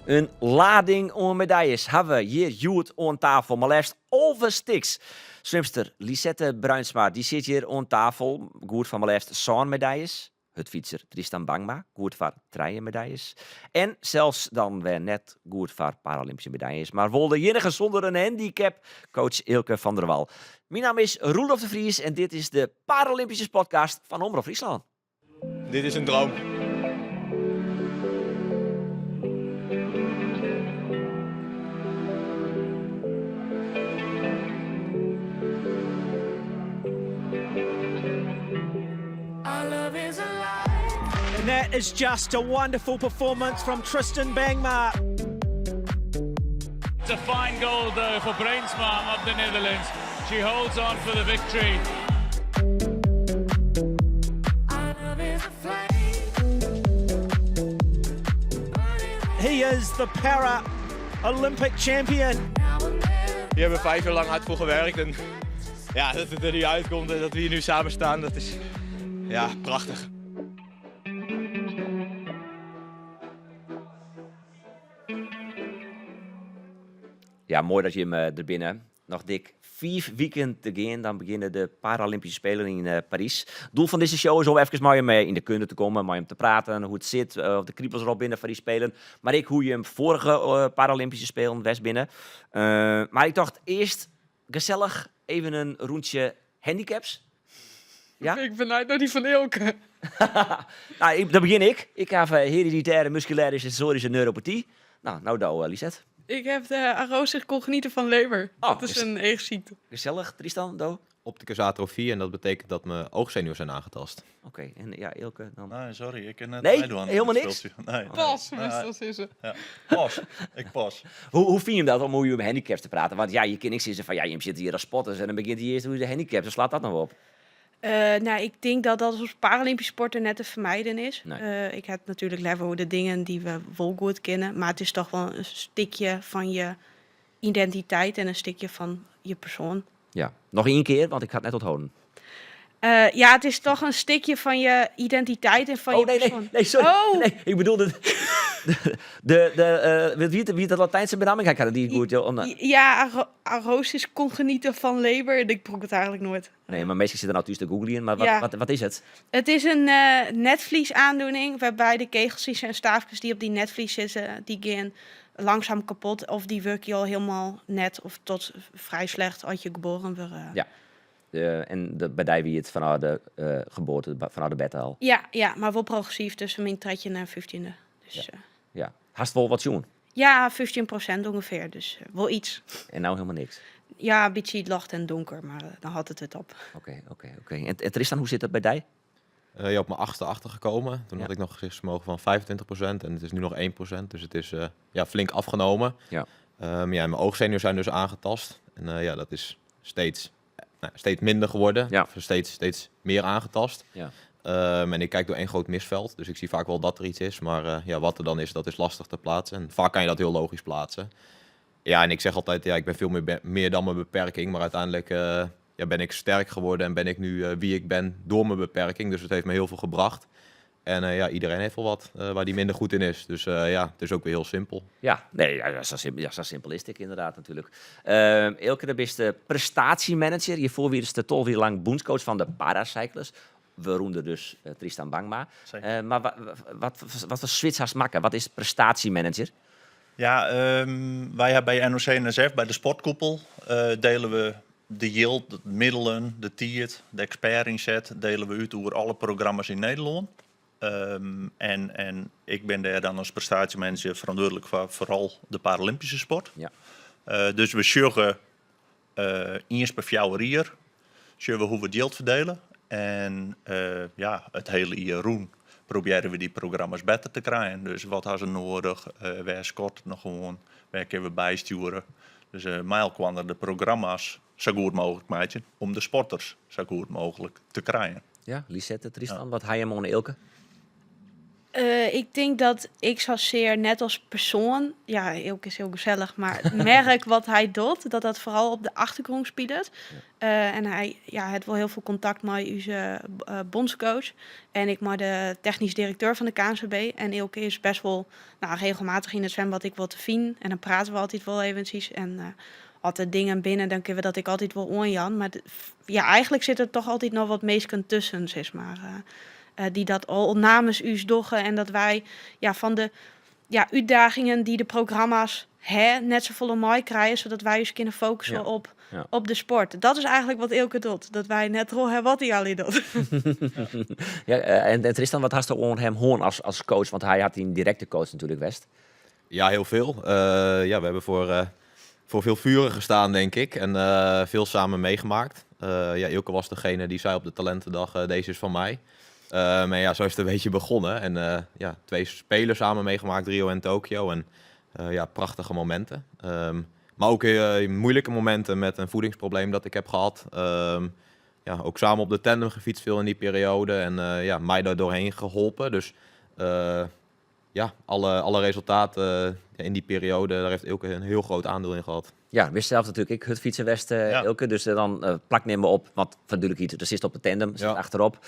Een lading aan medailles hebben we hier Joet aan tafel, maar liefst overstiks. Zwemster Lisette Bruinsma, die zit hier aan tafel. Goed van maar liefst 6 medailles. Het fietser Tristan Bangma, goed voor 3 medailles. En zelfs dan weer net goed voor Paralympische medailles. Maar wel de enige zonder een handicap, coach Ilke van der Wal. Mijn naam is Roelof de Vries en dit is de Paralympische podcast van Omroep Friesland. Dit is een droom. And that is just a wonderful performance from Tristan Bangma. It's a fine goal though for Bruinsma of the Netherlands. She holds on for the victory. He is the Para-Olympic champion. Hier hebben we 5 jaar lang hard voor gewerkt. En ja, dat het er nu uitkomt en dat we hier nu samen staan, dat is ja, prachtig. Ja, mooi dat je hem er binnen. Nog dik 5 weken te gaan, dan beginnen de Paralympische Spelen in Parijs. Het doel van deze show is om even met hem in de kunde te komen, met hem te praten, hoe het zit, of de kriebels erop binnen van die Spelen. Maar ik hoe je hem vorige Paralympische Spelen was binnen. Maar ik dacht eerst gezellig even een rondje handicaps. Ja? Ik ben uit naar die van Ilke. Dan begin ik. Ik heb hereditaire musculaire sensorische neuropathie. Nou, Lisette. Ik heb de arose congenieten van Leber. Oh, Dat is een eegziekte. Gezellig, Tristan, Do. Opticus atrofie en dat betekent dat mijn oogzenuwen zijn aangetast. Oké, en ja, Ilke dan. Nee, sorry, ik ken het Nee, meedoen aan helemaal dit niks? speeltje. Nee, Pas, nee. meestal is het. Ja. Pas, ik pas. Hoe vind je dat om hoe je over handicaps te praten? Want ja, je kan niks zeggen van ja, je zit hier als spotters en dan begint hij eerst hoe de handicaps. Dan slaat dat nog op. Nou, ik denk dat dat als Paralympische sporten net te vermijden is. Nee. Ik heb natuurlijk liever over de dingen die we wel goed kennen. Maar het is toch wel een stukje van je identiteit en een stukje van je persoon. Ja, nog 1 keer, want ik ga het net onthouden. Ja, het is toch een stukje van je identiteit en van je persoon. Nee, sorry. Oh. Nee, ik bedoelde wie dat Latijnse benaming? Ik had het niet goed. Ja, arosis congenieten van Leber. Ik proef het eigenlijk nooit. Nee, maar meestal zitten nou thuis te googlen. Maar Ja. wat is het? Het is een netvliesaandoening waarbij de kegeltjes en staafjes die op die netvlies zitten, die gaan langzaam kapot of die werken je al helemaal net of tot vrij slecht als je geboren wordt. Ja. Bij wie het vanuit de geboorte, vanuit de bed al. Ja, maar wel progressief, dus van mijn 13e naar 15e. Dus, Ja. Hast wel wat jongen? ja, 15% ongeveer, dus wel iets. En nou helemaal niks. Ja, een beetje licht en donker, maar dan had het op. Oké. En Tristan, hoe zit dat bij jij? Ja, op mijn 8e achtergekomen. Toen Ja. had ik nog een gezichtsvermogen van 25% en het is nu nog 1%. Dus het is flink afgenomen. Ja. En mijn oogzenuwen zijn dus aangetast. En dat is steeds minder geworden. Ja. Of steeds meer aangetast. Ja. En ik kijk door 1 groot misveld. Dus ik zie vaak wel dat er iets is. Maar wat er dan is, dat is lastig te plaatsen. En vaak kan je dat heel logisch plaatsen. Ja, en ik zeg altijd, ik ben veel meer dan mijn beperking. Maar uiteindelijk ben ik sterk geworden en ben ik nu wie ik ben door mijn beperking. Dus het heeft me heel veel gebracht. En iedereen heeft wel wat waar die minder goed in is. Dus het is ook weer heel simpel. Ja, zo simpel is het inderdaad natuurlijk. Ilke, de beste prestatiemanager. Je voor is de 12 jaar lang bondscoach van de paracyclers. We roemden dus Tristan Bangma. Maar wat voor switch hast makken? Wat is prestatiemanager? Ja, wij hebben bij NOC-NSF, bij de sportkoepel, delen we de yield, de middelen, de tiert, de expert inzet, delen we uit over alle programma's in Nederland. En ik ben daar dan als prestatiemanager verantwoordelijk voor vooral de Paralympische sport. Ja. Dus we zorgen eerst per 4 jaar we hoe we het geld verdelen. En het hele jaar rond proberen we die programma's beter te krijgen. Dus wat hebben ze nodig? Waar scoort het nog gewoon? Waar kunnen we bijsturen? Dus mij kwam er de programma's zo goed mogelijk maken om de sporters zo goed mogelijk te krijgen. Ja, Lisette, Tristan, wat ga je hem aan Ilke? Ik denk dat ik zozeer net als persoon, ja, Ilke is heel gezellig, maar het merk wat hij doet, dat vooral op de achtergrond speelt. En hij heeft wel heel veel contact met onze bondscoach en ik met de technisch directeur van de KNVB. En Ilke is best wel regelmatig in het zwembad ik wil te zien en dan praten we altijd wel eventjes en altijd dingen binnen, dan kunnen we dat ik altijd wel onjan. Maar eigenlijk zit er toch altijd nog wat meesken tussen, zeg maar. Die dat al namens u doggen en dat wij van de uitdagingen die de programma's net zo volle mooi krijgen, zodat wij ons kunnen focussen op de sport. Dat is eigenlijk wat Ilke doet. Dat wij net rol wat hij al doet. En Tristan, wat had je onder hem hoorn als coach? Want hij had die directe coach natuurlijk West. Ja, heel veel. We hebben voor veel vuren gestaan, denk ik. En veel samen meegemaakt. Ilke was degene die zei op de talentendag, deze is van mij. Maar zo is het een beetje begonnen. En 2 spelen samen meegemaakt, Rio en Tokio. En prachtige momenten. Maar ook moeilijke momenten met een voedingsprobleem dat ik heb gehad. Ook samen op de tandem gefietst veel in die periode. En mij daar doorheen geholpen. Dus alle resultaten in die periode, daar heeft Ilke een heel groot aandeel in gehad. Ja, wist zelf natuurlijk ik het fietsen West, Ilke. Dus dan plak neem me op, want natuurlijk iets. Er zit op de tandem, zit achterop.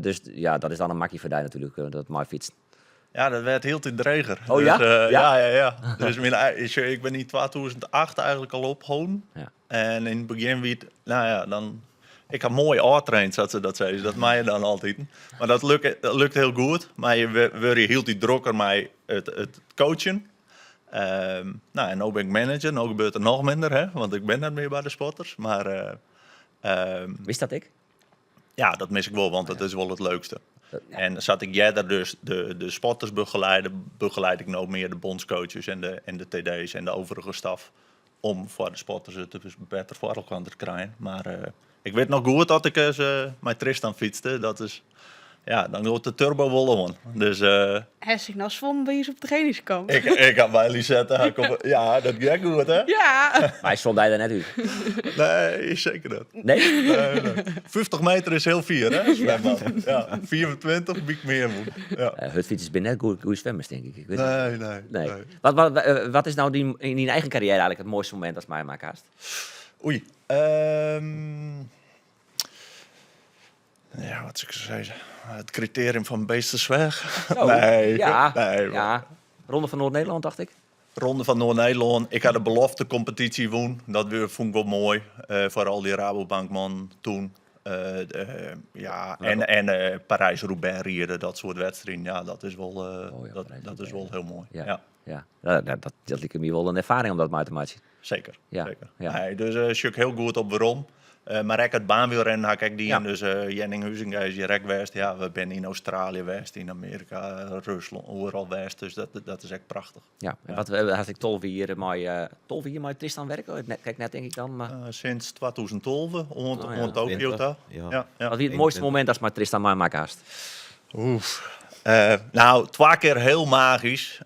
Dus dat is dan een makkie voor jou natuurlijk, dat mooi fietst. Ja, dat werd heel te dreger. Oh dus, ja? Ja. Dus ik ben in 2008 eigenlijk al opgehouden. Ja. En in het begin wie dan... Ik had mooi uitgetraind, zoals ze dat zeiden. Dat mij dan altijd. Maar dat lukt heel goed. Maar je hield die drukker met het coachen. En nu ben ik manager. Nu gebeurt er nog minder, hè? Want ik ben net meer bij de sporters. Maar... Wist dat ik? Ja, dat mis ik wel, want dat is wel het leukste. En zat ik jij daar dus de sporters begeleid ik nou meer de bondscoaches en de TD's en de overige staf. Om voor de sporters het beter voor elkaar te krijgen. Maar ik weet nog goed dat ik met Tristan fietste. Dat is... Ja, dan wordt de turbo wollen. Dus... Heb ik nou zwom bij je op de trainingskamp? Ik had bij Lisette. Ja, dat ging goed, hè? Ja! Maar hij stond daar net uit. Nee, zeker niet. Nee? Nee. 50 meter is heel vier, hè? Zwembad. Ja, 24 biek meer moet. Ja. Hutfietsers ben net goede zwemmers, denk ik. Ik weet Nee. Wat is nou in je eigen carrière eigenlijk het mooiste moment als mij maakt haast? Oei. Ja, wat zou ik zeggen? Het criterium van Beestersweg. Nee. Ronde van Noord-Nederland, dacht ik. Ronde van Noord-Nederland. Ik had de belofte competitie woon. Dat vond ik wel mooi. Vooral die Rabobankman toen. En Parijs-Roubaix rieden, dat soort wedstrijden. Ja, dat is wel, dat is wel heel mooi. Ja. Dat lijkt me wel een ervaring om dat maar te maken. Zeker. Ja. Zeker. Ja. Nee, dus ik heel goed op waarom. Maar ik het baanwielrennen had ik die. Dus Jenning Huizinga is direct west. Ja, we zijn in Australië west, in Amerika, Rusland, overal west. Dus dat is echt prachtig. Ja, en wat had ik 12 jaar met Tristan werken? Kijk net denk ik dan. Maar... Sinds 2012, on Tokio. Wat wie het mooiste moment als met Tristan maar maakt haast? Oef. 2 keer heel magisch.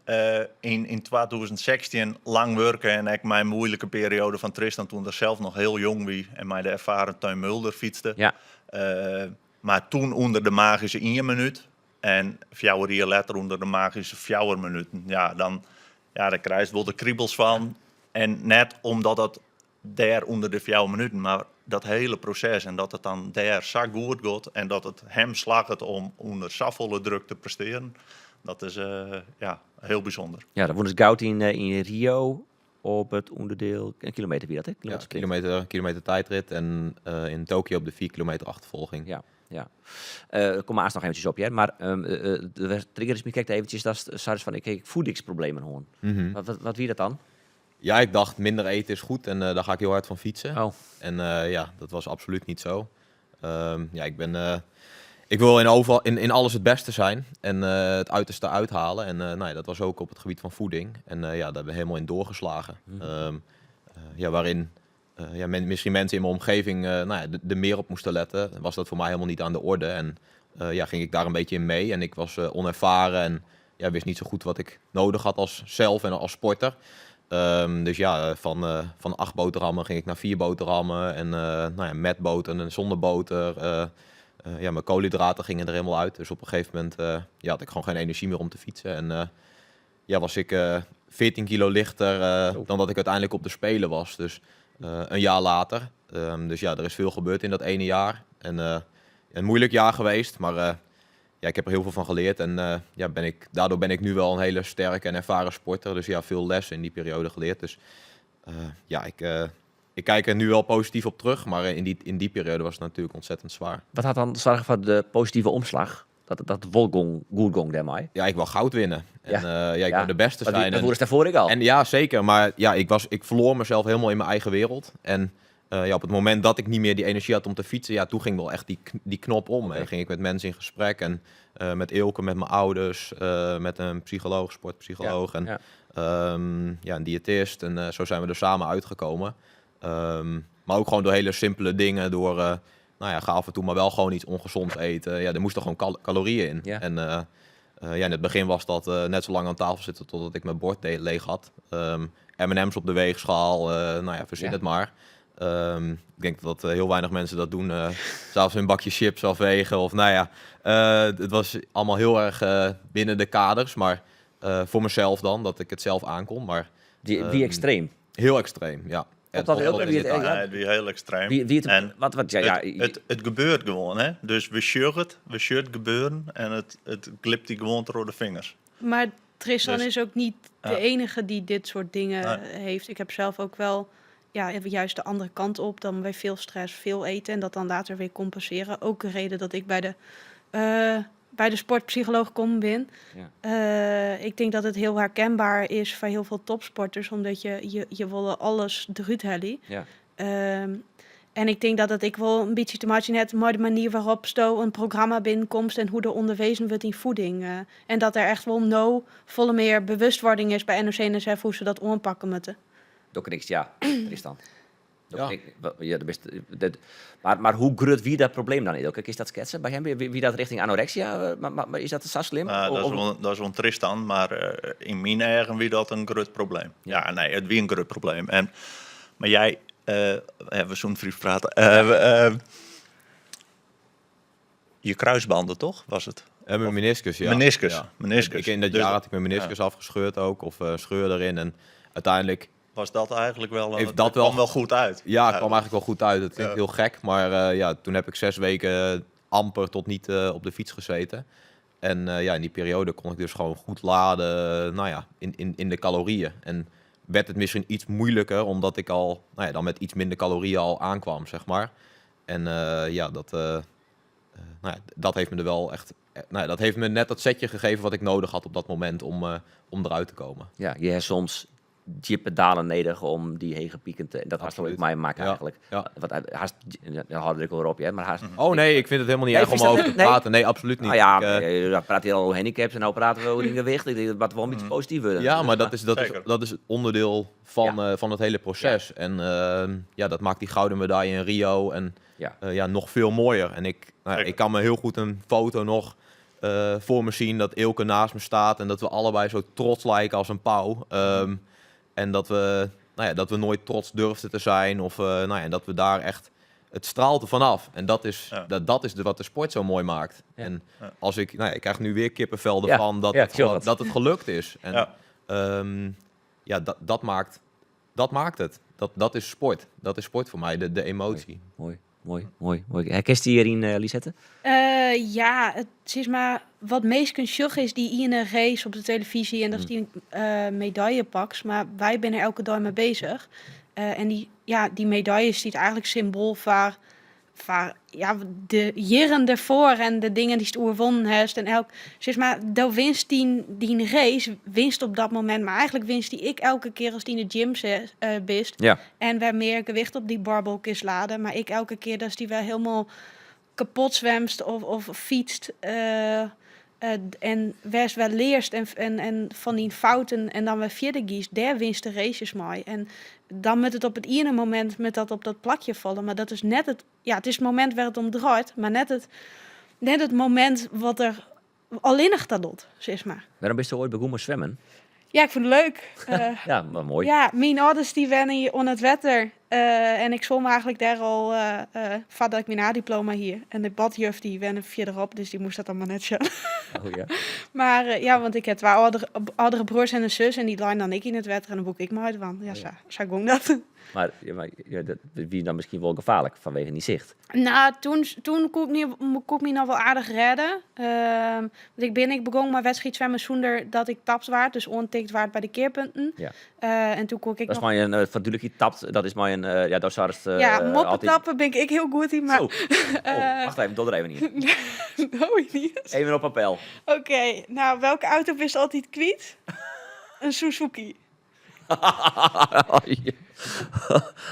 In 2016 lang werken en ik mijn moeilijke periode van Tristan toen er zelf nog heel jong was en mij de ervaren Teun Mulder fietste. Ja. Maar toen onder de magische 1 minuut en 4 jaar later onder de magische 4 minuten. Ja, dan krijg je wel de kriebels van. En net omdat het daar onder de 4 minuten, maar dat hele proces en dat het dan daar zo goed gaat en dat het hem slaagt om onder zo volle druk te presteren, dat is heel bijzonder. Ja, dan woont het goud in Rio op het onderdeel, een kilometer wie dat, hè? Kilometer tijdrit en in Tokio op de 4 kilometer achtervolging. Ja. Kom maar eens nog eventjes op, maar de trigger is me kijkt eventjes, dat is van ik voedingsproblemen hoor. Wat wie dat dan? Ja, ik dacht minder eten is goed en daar ga ik heel hard van fietsen. Oh. En dat was absoluut niet zo. Ik wil in alles het beste zijn en het uiterste uithalen. En dat was ook op het gebied van voeding. En daar hebben we helemaal in doorgeslagen. Waarin misschien mensen in mijn omgeving er meer op moesten letten. Was dat voor mij helemaal niet aan de orde. En ging ik daar een beetje in mee. En ik was onervaren en wist niet zo goed wat ik nodig had als zelf en als sporter. Van 8 boterhammen ging ik naar 4 boterhammen en met boter en zonder boter. mijn koolhydraten gingen er helemaal uit. Dus op een gegeven moment had ik gewoon geen energie meer om te fietsen. En was ik 14 kilo lichter dan dat ik uiteindelijk op de Spelen was. Dus een jaar later. Dus er is veel gebeurd in dat ene jaar. En een moeilijk jaar geweest, maar ik heb er heel veel van geleerd. En daardoor ben ik nu wel een hele sterke en ervaren sporter. Dus veel lessen in die periode geleerd. Dus ik kijk er nu wel positief op terug. Maar in die periode was het natuurlijk ontzettend zwaar. Wat had dan zorgen voor de positieve omslag? Dat Wolgong goed ging daarmee? Ja, ik wil goud winnen. En ik wil de beste Maar zijn. dat voelde daarvoor ik al. En ja, zeker. Maar ik verloor mezelf helemaal in mijn eigen wereld. En op het moment dat ik niet meer die energie had om te fietsen, toen ging wel echt die knop om. Okay. En ging ik met mensen in gesprek. En met Ilke, met mijn ouders, met een psycholoog, sportpsycholoog. En een diëtist. En zo zijn we er samen uitgekomen. Maar ook gewoon door hele simpele dingen. Door, ga af en toe maar wel gewoon iets ongezonds eten. Er moesten gewoon calorieën in. Ja. En in het begin was dat net zo lang aan tafel zitten totdat ik mijn bord leeg had. M&M's op de weegschaal, verzin het maar. Ik denk dat heel weinig mensen dat doen. S'avonds een bakje chips afwegen. Of het was allemaal heel erg binnen de kaders. Maar voor mezelf dan, dat ik het zelf aankon. Maar Die extreem. heel extreem, ja. Dat heel in dit erg. jaar. Ja, het is heel extreem. Het gebeurt gewoon, hè. Dus we shirt het gebeuren en het glipt die gewoon door de vingers. Maar Tristan Dus, is ook niet de enige die dit soort dingen Nee. heeft. Ik heb zelf ook wel juist de andere kant op. Dan bij veel stress veel eten en dat dan later weer compenseren. Ook een reden dat ik bij de sportpsycholoog ben. Ja. Ik denk dat het heel herkenbaar is voor heel veel topsporters. Omdat je wil alles eruit halen. Ja. En ik denk dat ik wel een beetje te maken heb met de manier waarop een programma binnenkomt en hoe er onderwezen wordt in voeding. En dat er echt wel volle meer bewustwording is bij NOC-NSF hoe ze dat aanpakken moeten. Doe niks, ja. Tristan. Ja. Maar hoe groot wie dat probleem dan is? Is dat schetsen bij hem? Wie dat richting anorexia? Maar is dat zo slim? Dat is wel Tristan, maar in mijn eigen wie dat een groot probleem. Ja, nee, het wie een groot probleem. Maar jij, we zo'n vriend praten. Je kruisbanden, toch? Was het? En mijn meniscus, ja. Meniscus. Ja. Meniscus. In dat Dus jaar had ik mijn meniscus afgescheurd ook. Of scheur erin. En uiteindelijk was dat eigenlijk wel... Heeft het dat kwam wel wel goed uit. Ja, het kwam eigenlijk wel goed uit. Het klinkt Ja. heel gek, maar toen heb ik 6 weken amper tot niet op de fiets gezeten. En in die periode kon ik dus gewoon goed laden in de calorieën. En werd het misschien iets moeilijker, omdat ik al dan met iets minder calorieën al aankwam, zeg maar. En dat heeft me er wel echt... dat heeft me net dat setje gegeven wat ik nodig had op dat moment om eruit te komen. Ja, je hebt soms die pedalen nodig om die hege pieken te... Dat was ook mij maken eigenlijk. Ja. Wat daar hadden ik wel op, ja. Maar Oh nee, ik vind het helemaal niet Nee, erg om is dat- over te nee? praten. Nee, absoluut niet. nou ja, Ik, daar praat je al over handicaps en nou praten we over gewicht. Ik denk dat we wel een beetje positief worden. ja, maar dat Zeker. is het onderdeel van het hele proces. En dat maakt die gouden medaille in Rio en nog veel mooier. En ik kan me heel goed een foto nog voor me zien dat Ilke naast me staat en dat we allebei zo trots lijken als een pauw. En dat we nooit trots durfden te zijn of dat we daar echt... Het straalt er vanaf. En dat is wat de sport zo mooi maakt. Ja. En Ja. als ik krijg nu weer kippenvel Ja. ervan Ja, dat het gelukt is. En dat maakt het. Dat is sport. Dat is sport voor mij, de emotie. Mooi. Herkent die hierin, Lisette? Het is maar wat meest kunt zeggen is die in een race op de televisie en dat is die medaillepaks. Maar wij zijn er elke dag mee bezig. En die medaille is eigenlijk symbool voor de jaren ervoor en de dingen die je overwonnen hebt. En de winst die race, winst op dat moment. Maar eigenlijk winst die ik elke keer als die in de gym bist. Ja. En waar meer gewicht op die barbelkist laden. Maar ik elke keer dat die wel helemaal kapot zwemst of fietst. En wees wel leerst en van die fouten en dan weer verder giest, daar winst de races mee. En dan moet het op het ene moment met dat op dat plakje vallen. Maar dat is net het is het moment waar het om draait, maar net het moment wat er alleen nog dat doet, zeg maar. Waarom ben je ooit begonnen zwemmen? Ja, ik vond het leuk. Ja, maar mooi. Ja, mijn ouders die wennen hier on het wetter. En ik zwom eigenlijk daar al voordat ik mijn A-diploma hier. En de badjuf die wennen verderop, dus die moest dat allemaal net zo. Oh, ja. Maar ja, want ik heb 2 oudere broers en een zus en die lijn dan ik in het wetter en dan boek ik me uit van. Ja, zo ging dat. Maar dat wie dan misschien wel gevaarlijk vanwege die zicht. Nou, toen kon ik me nog wel aardig redden. Want ik begon mijn wedstrijd zwemmen zonder dat ik tapt waard, dus ontikt waard bij de keerpunten. Ja. En toen kon ik Dat is nog... maar een verduidelijk tapt. Dat is maar een ja, dat is moppen altijd... tappen ben ik heel goed in, maar... Zo. Wacht even, doe er even niet. Nou, niet. Even op papel. Oké, nou, welke auto is altijd kwiet? Een Suzuki.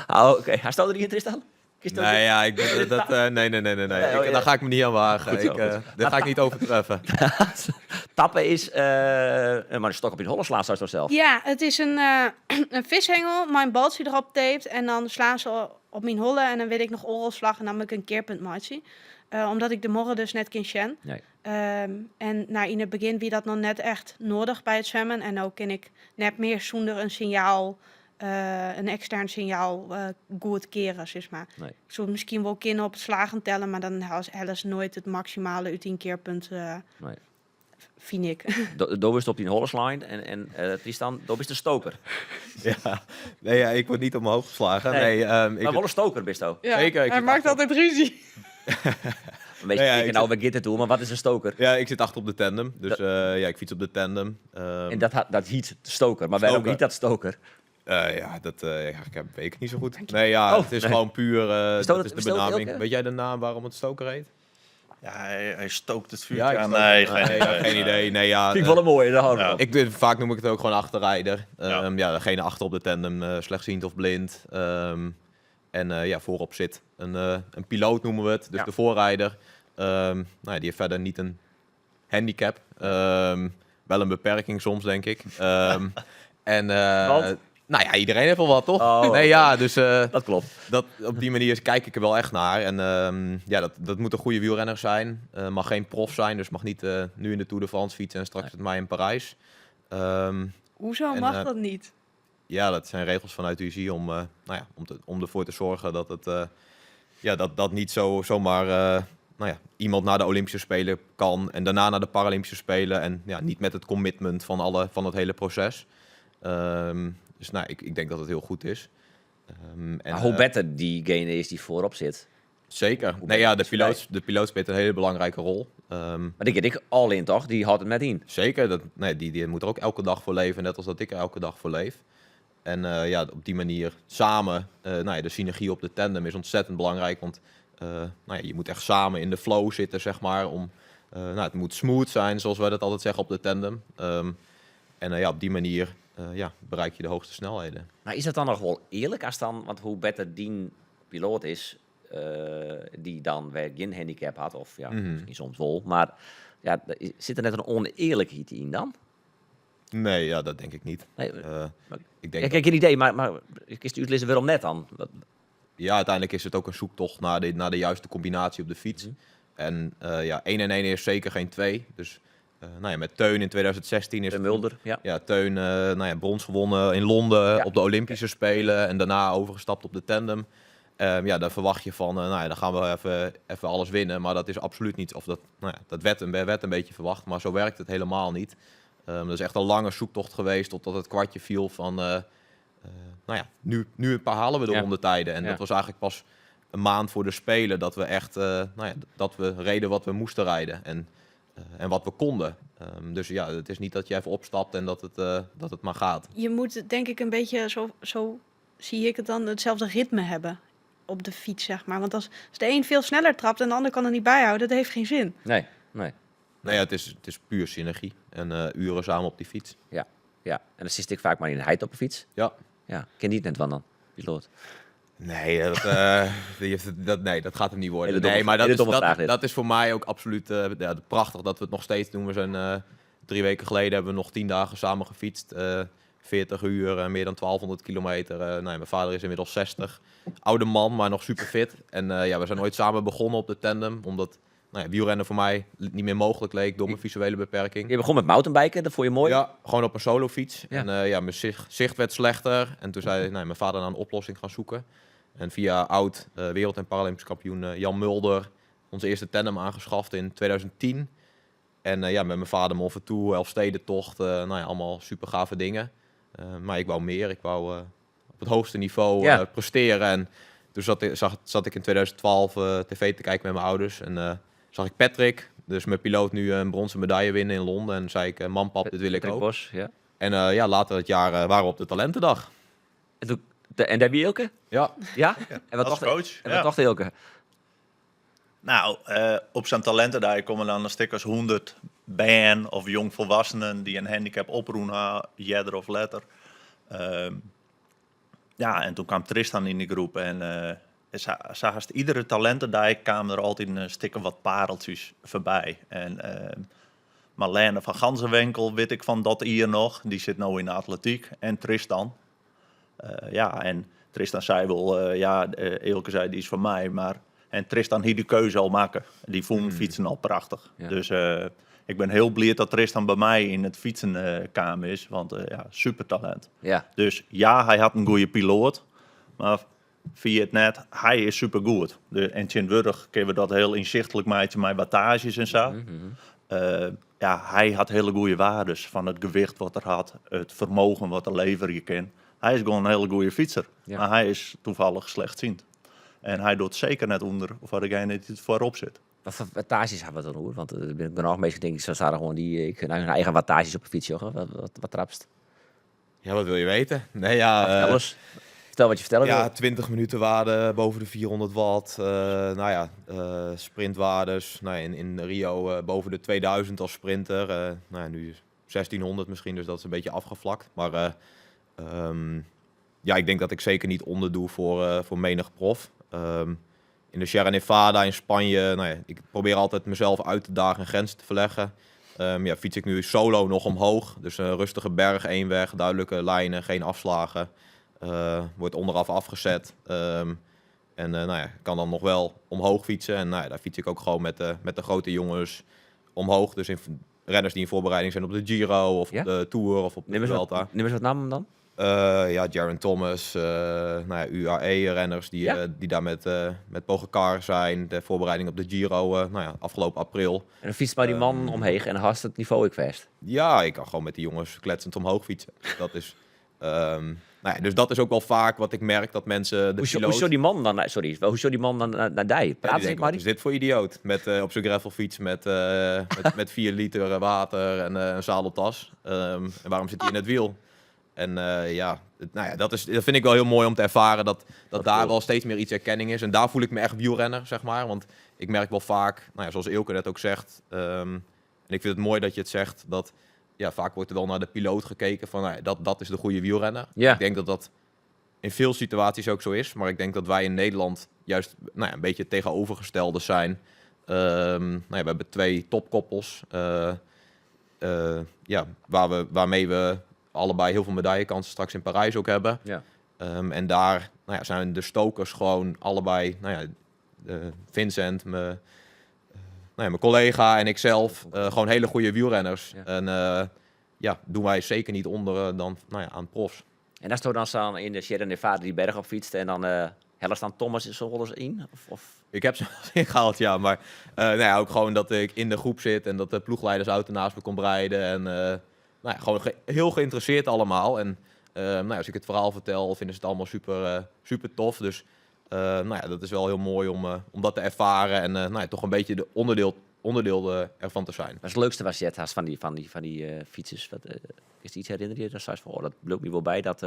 Oké, hij stelde er niet in, Tristan? Nee, ja, nee. Daar ga ik me niet aan wagen. Daar ga ik niet overtreffen. Tappen is maar een stok op je hollen slaan, zou je toch zelf? Ja, het is een vishengel, mijn baltje erop taped en dan slaan ze op mijn hollen en dan weet ik nog orelslag en dan heb ik een keerpunt maatje. Omdat ik de morgen dus net ken shen. Nee. En nou, in het begin wie dat nog net echt nodig bij het zwemmen en ook ken ik net meer zonder een signaal, een extern signaal goed keren, zeg maar. Nee. Ik zou misschien wel kunnen op het slagen tellen, maar dan helles nooit het maximale uit 10 keerpunt. Nee. Vind ik. Doe is op die holleslijn en Tristan, doe is de stoker. Ja, ik word niet omhoog geslagen. Nee, Maar wel een stoker bist ook. Ja, Zeker, ik hij zit maakt altijd ruzie. Een beetje Ja, kijken nou waar Gitter toe, maar wat is een stoker? Ja, ik zit achter op de tandem. Dus ik fiets op de tandem. En dat heet stoker, maar waarom Stoker. heet dat stoker? Ik weet het niet zo goed. Nee, ja, het is gewoon puur... Stoot dat het- is de stoot benaming. elke? Weet jij de naam waarom het stoker heet? Ja, hij stookt het vuur. Ja, ik Ja, stook- nee, geen idee. Nee, ja, Vind ik wel een mooie, daar houden we Ja. van. vaak noem ik het ook gewoon achterrijder. Ja. Degene achter op de tandem, slechtziend of blind. Voorop zit een piloot noemen we het, dus Ja. de voorrijder. Die heeft verder niet een handicap. Wel een beperking soms, denk ik. Want? Nou ja, iedereen heeft wel wat, toch? Oh, nee, ja, dus Dat klopt. op die manier kijk ik er wel echt naar. En dat moet een goede wielrenner zijn. Mag geen prof zijn, dus mag niet nu in de Tour de France fietsen en straks met mij in Parijs. Hoezo En, mag dat niet? Ja, dat zijn regels vanuit UCI om ervoor te zorgen dat het dat niet zomaar iemand naar de Olympische Spelen kan en daarna naar de Paralympische Spelen en niet met het commitment van het hele proces. Dus ik denk dat het heel goed is. Maar hoe beter diegene is die voorop zit. Zeker. Hoe Nee, ja, beter de piloot speelt een hele belangrijke rol. Maar ik all in toch? Die houdt het met in. Zeker. Die moet er ook elke dag voor leven, net als dat ik er elke dag voor leef. En op die manier samen, de synergie op de tandem is ontzettend belangrijk. Want je moet echt samen in de flow zitten, zeg maar. Het moet smooth zijn, zoals wij dat altijd zeggen op de tandem. Op die manier bereik je de hoogste snelheden. Maar is dat dan nog wel eerlijk? Want hoe beter die piloot is, die dan weer geen handicap had, of misschien soms wel. Maar ja, zit er net een oneerlijkheid in dan? Nee, ja, dat denk ik niet. Nee, Ik denk ik heb geen idee, maar ik is het uitlezen waarom net dan? Ja, uiteindelijk is het ook een zoektocht naar de juiste combinatie op de fiets. En 1 en 1 is zeker geen 2. Dus met Teun in 2016 is De Mulder, ja. Ja, Teun brons gewonnen in Londen Ja. op de Olympische Spelen. En daarna overgestapt op de tandem. Daar verwacht je van, dan gaan we even alles winnen. Maar dat is absoluut niet, of dat werd een beetje verwacht. Maar zo werkt het helemaal niet. Dat is echt een lange zoektocht geweest totdat het kwartje viel van... nu halen we de rondetijden. En dat was eigenlijk pas een maand voor de Spelen dat we echt dat we reden wat we moesten rijden. En wat we konden. Dus ja, het is niet dat je even opstapt en dat het maar gaat. Je moet denk ik een beetje, zo zie ik het dan, hetzelfde ritme hebben op de fiets, zeg maar. Want als de een veel sneller trapt en de ander kan er niet bijhouden, dat heeft geen zin. Nee. Nee, het is puur synergie. En uren samen op die fiets. Ja. En dan zit ik vaak maar in de heid op een fiets. Ja. Ja, ken niet net van dan, piloot. Nee, dat gaat hem niet worden. Hele domme- Nee, maar hele domme vraag, dit. dat is voor mij ook absoluut prachtig dat we het nog steeds doen. We zijn 3 weken geleden hebben we nog 10 dagen samen gefietst. 40 uur, meer dan 1200 kilometer. Mijn vader is inmiddels 60. Oude man, maar nog super fit. En we zijn ooit samen begonnen op de tandem. Omdat nou ja, wielrennen voor mij niet meer mogelijk leek door mijn visuele beperking. Je begon met mountainbiken, dat vond je mooi? Ja, gewoon op een solofiets. Ja. En mijn zicht werd slechter. En toen zei mijn vader naar een oplossing gaan zoeken. En via oud wereld- en Paralympisch kampioen Jan Mulder onze eerste tandem aangeschaft in 2010. En met mijn vader Mont Ventoux, Elfstedentocht, allemaal super gave dingen. Maar ik wou meer, ik wou op het hoogste niveau presteren. En toen zat ik in 2012 tv te kijken met mijn ouders. En zag ik Patrick, dus mijn piloot, nu een bronzen medaille winnen in Londen. En zei ik, man pap, dit wil ik Patrick ook. Bos, ja. En later het jaar waren we op de talentendag. En daar wie Ilke? Ja. Ja? En wat als dacht coach. En wat dacht Ilke? Nou, op zijn talentendag komen dan een stuk als 100 band of jongvolwassenen die een handicap oproepen, jeder of letter. En toen kwam Tristan in die groep en haast iedere talentendag kwamen er altijd een stuk wat pareltjes voorbij. En Marlene van Ganzenwinkel, weet ik van dat hier nog, die zit nou in de atletiek. En Tristan. En Tristan zei wel, Ilke zei die is van mij, maar... En Tristan hier de keuze al maken. Die vond fietsen al prachtig. Ja. Dus ik ben heel blij dat Tristan bij mij in het fietsen kamer is. Want super talent. Ja. Dus ja, hij had een goede piloot. Maar via het net, hij is super goed. En Tjinwurg kunnen we dat heel inzichtelijk maken met wattages en zo. Hij had hele goede waardes van het gewicht wat er had. Het vermogen wat er leveren je kan. Hij is gewoon een hele goede fietser. Ja. Maar hij is toevallig slechtziend. En hij doet zeker net onder voor degene die het voorop zit. Wat voor wattages hebben we dan hoor? Want ik ben nog meestal denk ik, zo staan er gewoon die hun eigen wattages op een fiets, joh. Wat trapst? Ja, wat wil je weten? Nee, ja, Vertel eens. Vertel wat je vertellen wil. ja, 20 minuten waarde boven de 400 watt. Sprintwaardes. In Rio boven de 2000 als sprinter. Nu 1600 misschien, dus dat is een beetje afgevlakt. Maar ik denk dat ik zeker niet onderdoe voor menig prof. In de Sierra Nevada in Spanje, ik probeer altijd mezelf uit te dagen en grenzen te verleggen. Fiets ik nu solo nog omhoog. Dus een rustige berg, één weg, duidelijke lijnen, geen afslagen. Wordt onderaf afgezet. Ik kan dan nog wel omhoog fietsen. En daar fiets ik ook gewoon met de grote jongens omhoog. Dus renners die in voorbereiding zijn op de Giro of op de Tour of op de Vuelta. Neem eens wat namen dan? Jaron Thomas, UAE-renners die daar met Pogacar zijn. De voorbereiding op de Giro afgelopen april. En dan fietst maar die man omheen en dan had het niveau ik vast. Ja, ik kan gewoon met die jongens kletsend omhoog fietsen. Dat is... dus dat is ook wel vaak wat ik merk dat mensen... Hoe zou die man dan... Sorry, hoe zou die man dan naar die? Praat eens maar. Wat is dit voor idioot? Op zijn gravelfiets met 4 liter water en een zadeltas. En waarom zit hij in het wiel? En dat vind ik wel heel mooi om te ervaren dat daar wel steeds meer iets erkenning is. En daar voel ik me echt wielrenner, zeg maar. Want ik merk wel vaak, zoals Ilke net ook zegt... en ik vind het mooi dat je het zegt, dat... vaak wordt er wel naar de piloot gekeken van dat is de goede wielrenner. Ja. Ik denk dat dat in veel situaties ook zo is. Maar ik denk dat wij in Nederland juist een beetje het tegenovergestelde zijn. We hebben 2 topkoppels. Waarmee we allebei heel veel medaillekansen straks in Parijs ook hebben. Ja. En daar zijn de stokers gewoon allebei... Vincent, mijn collega en ikzelf, gewoon hele goede wielrenners. Ja. En doen wij zeker niet onder dan aan profs. En daar stond dan staan in de Sierra Nevada die berg op fietst en dan hellen staan Thomas is zo in? Of... Ik heb ze ingehaald, ja, maar ook gewoon dat ik in de groep zit en dat de ploegleidersauto naast me kon rijden. En gewoon heel geïnteresseerd allemaal. En als ik het verhaal vertel, vinden ze het allemaal super tof. Dus dat is wel heel mooi om dat te ervaren en toch een beetje de onderdeel ervan te zijn. Wat is het leukste was je het had van die fietsers? Wat, is er iets herinner je? Dat dat loopt me wel bij. Dat,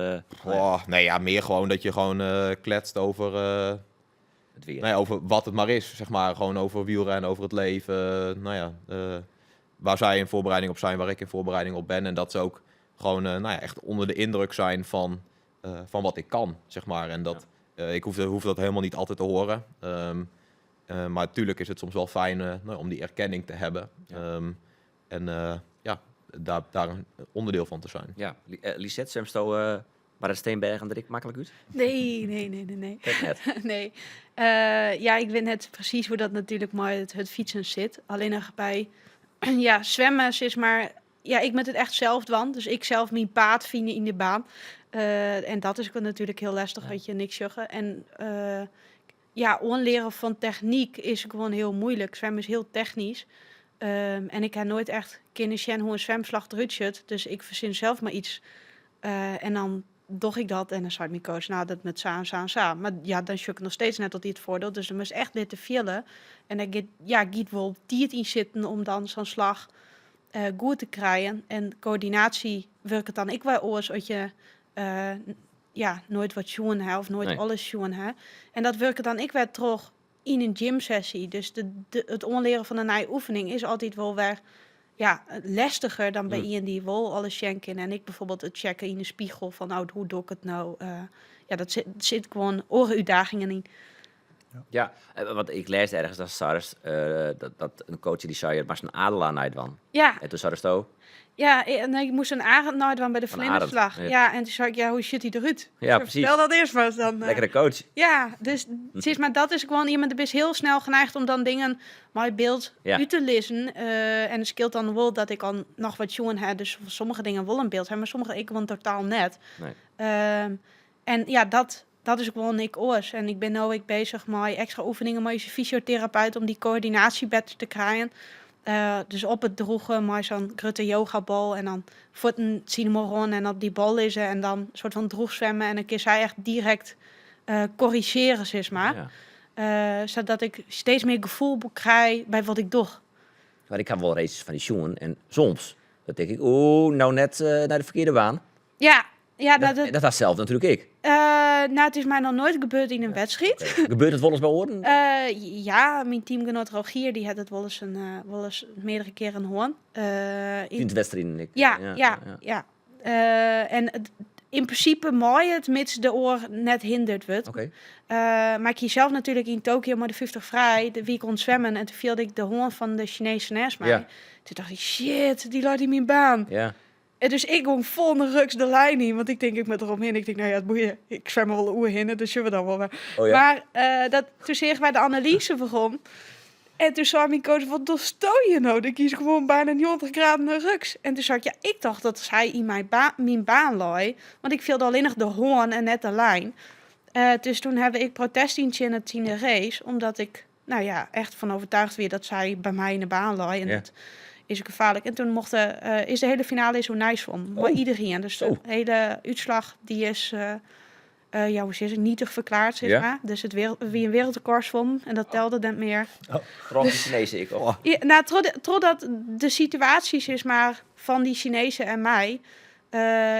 meer gewoon dat je gewoon kletst over, het weer. over wat het maar is. Zeg maar. Gewoon over wielrennen, over het leven. Waar zij in voorbereiding op zijn, waar ik in voorbereiding op ben. En dat ze ook gewoon echt onder de indruk zijn van wat ik kan. Zeg maar. En dat... ik hoef dat helemaal niet altijd te horen. Maar natuurlijk is het soms wel fijn om die erkenning te hebben. Ja. Daar een onderdeel van te zijn. Ja, Lisette, Semsto, Maar het Steenbergen er ik makkelijk uit? Nee. Kijk net. Nee. Ja, ik weet net precies hoe dat natuurlijk maar het fietsen zit. Alleen nog bij zwemmen is maar... Ja, ik met het echt zelf dan. Dus ik zelf mijn paard vinden in de baan. En dat is natuurlijk heel lastig, weet je, niks zeggen. En onleren van techniek is gewoon heel moeilijk. Zwemmen is heel technisch. En ik heb nooit echt kunnen zien hoe een zwemslag eruit ziet. Dus ik verzin zelf maar iets. En dan doe ik dat en dan zei mijn coach, nou, dat met sa. Maar ja, dan zoek ik nog steeds net tot die het voordeel. Dus dan moest echt leren villen. En dan gaat wel tijd in zitten om dan zo'n slag goed te krijgen. En coördinatie werkt het dan ik wel oors dat je nooit wat schoen hebt of nooit alles schoen hebt. En dat werkt dan ik weer terug in een gymsessie. Dus het onleren van een nieuwe oefening is altijd wel weer lastiger dan bij iemand die wel alles schenken. En ik bijvoorbeeld het checken in de spiegel van hoe doe ik het nou? Dat zit gewoon orenuitdagingen in. Ja, want ik lees ergens dat Sarres, dat een coach die zei, het was een adelaar naar van. Ja. En toen Sarres to. Ja, en ik moest een arend nooit bij de vlinderslag. Ja, en toen zei ik, hoe zit hij eruit? Ja, precies. Vertel dat eerst maar dan. Lekkere coach. Ja, dus precies, maar dat is gewoon iemand die is heel snel geneigd om dan dingen mijn beeld uit te lezen. En het scheelt dan wel dat ik al nog wat jongen heb, dus voor sommige dingen wel een beeld heb, maar sommige ik gewoon totaal net. Nee. En ja, dat is gewoon ik oors. En ik ben nu ook bezig met extra oefeningen met je fysiotherapeut om die coördinatie beter te krijgen. Dus op het droegen maar zo'n grote yogabal en dan voeten cinnamon en op die bal lezen en dan een soort van droeg zwemmen en dan kun zij echt direct corrigeren, zeg maar. Ja. Zodat ik steeds meer gevoel krijg bij wat ik doe. Maar ik heb wel races van die schoenen en soms dan denk ik, nou net naar de verkeerde baan. Ja, dat was zelf natuurlijk ik. Het is mij nog nooit gebeurd in een wedstrijd. Gebeurt het wel eens bij oren? Ja, mijn teamgenoot Rogier die had het wel eens meerdere keren hoorn. In het wedstrijd. Ja. En in principe mooi het mits de oor net hinderd wordt. Okay. Maar ik hier zelf natuurlijk in Tokio maar de 50 vrij, de week kon zwemmen en toen viel ik de hoorn van de Chinese nes mee. Ja. Toen dacht ik, shit, die laat in mijn baan. Ja. En dus ik ging vol de ruks de lijn in, want ik denk, ik met eromheen. Ik denk, nou ja, het boeien. Ik zwem er wel een oer in, dus zullen we dan wel weer. Oh, ja? Maar toen zeg wij de analyse begon. En toen zei mijn coach, wat doe je nou? Ik kies gewoon bijna 90 graden ruks. En toen zei ik, ik dacht dat zij in mijn baan lag. Want ik viel alleen nog de hoorn en net de lijn. Dus toen heb ik protestdienstje in het 10e race. Omdat ik, echt van overtuigd weer dat zij bij mij in de baan lag. En dat is gevaarlijk. En toen is de hele finale zo nice om. Maar iedereen. Dus de hele uitslag die is hoe is het, nietig verklaard, zeg maar. Dus wie een wereldrecord zwom. En dat telde dan meer. Vooral de Chinezen, ik ook. Ja, totdat de situaties is maar van die Chinezen en mij.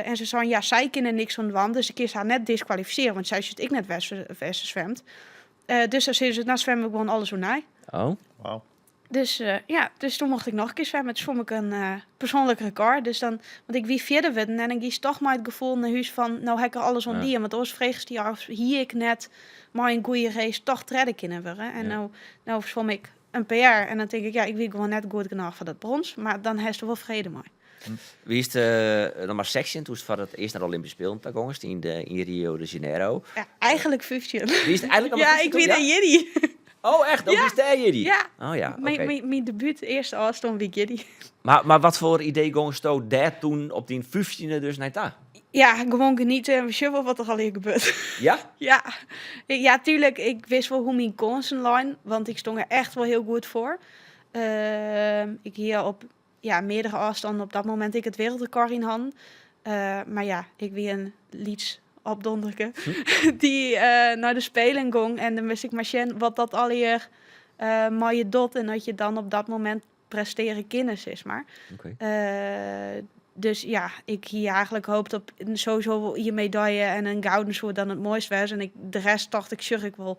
En ze zeiden, zij kunnen niks van de wand. Dus ik is haar net disqualificeren. Want zij zit ik net westen zwemt. Dus dan zeggen ze, nou zwemmen we gewoon alles zo na. Oh. Wauw. Dus toen mocht ik nog een keer zwemmen. Het vond ik een persoonlijk record. Dus dan, want ik wie verder werd en dan kies toch maar het gevoel naar huis van, nou heb ik er alles aan die. Want ooit vreeg die af, hier ik net maar een goede race toch redden kunnen worden. En nou zwom ik een PR en dan denk ik, ik weet gewoon net goed genoeg van dat brons. Maar dan heeft er wel vrede mee. Wie is de nog maar section toen voor het eerst naar de Olympische Spelen jongens in Rio de Janeiro? Ja, eigenlijk 15. Wie is het eigenlijk ja, ik weet een Jiddy. Oh, echt? Ook is daar Jiddy? Ja. Oh ja, oké. Mijn debuut eerste afstand wie Jiddy. Maar wat voor idee gongs to daar toen op die 15e dus naar daar? Ja, gewoon genieten. We zien wel wat er al hier gebeurt. Ja? Ja, tuurlijk. Ik wist wel hoe mijn kansen line, want ik stond er echt wel heel goed voor. Ik hier op meerdere afstanden op dat moment ik het wereldrecord in hand. Maar ik weer een lieds op donderke die naar de Spelen ging en dan wist ik maar zien wat dat al hier maar je dot en dat je dan op dat moment presteren kennis is maar. Okay. Dus ik hier eigenlijk hoopte op sowieso je medaille en een gouden soort dan het mooiste was en de rest dacht ik zeg ik wel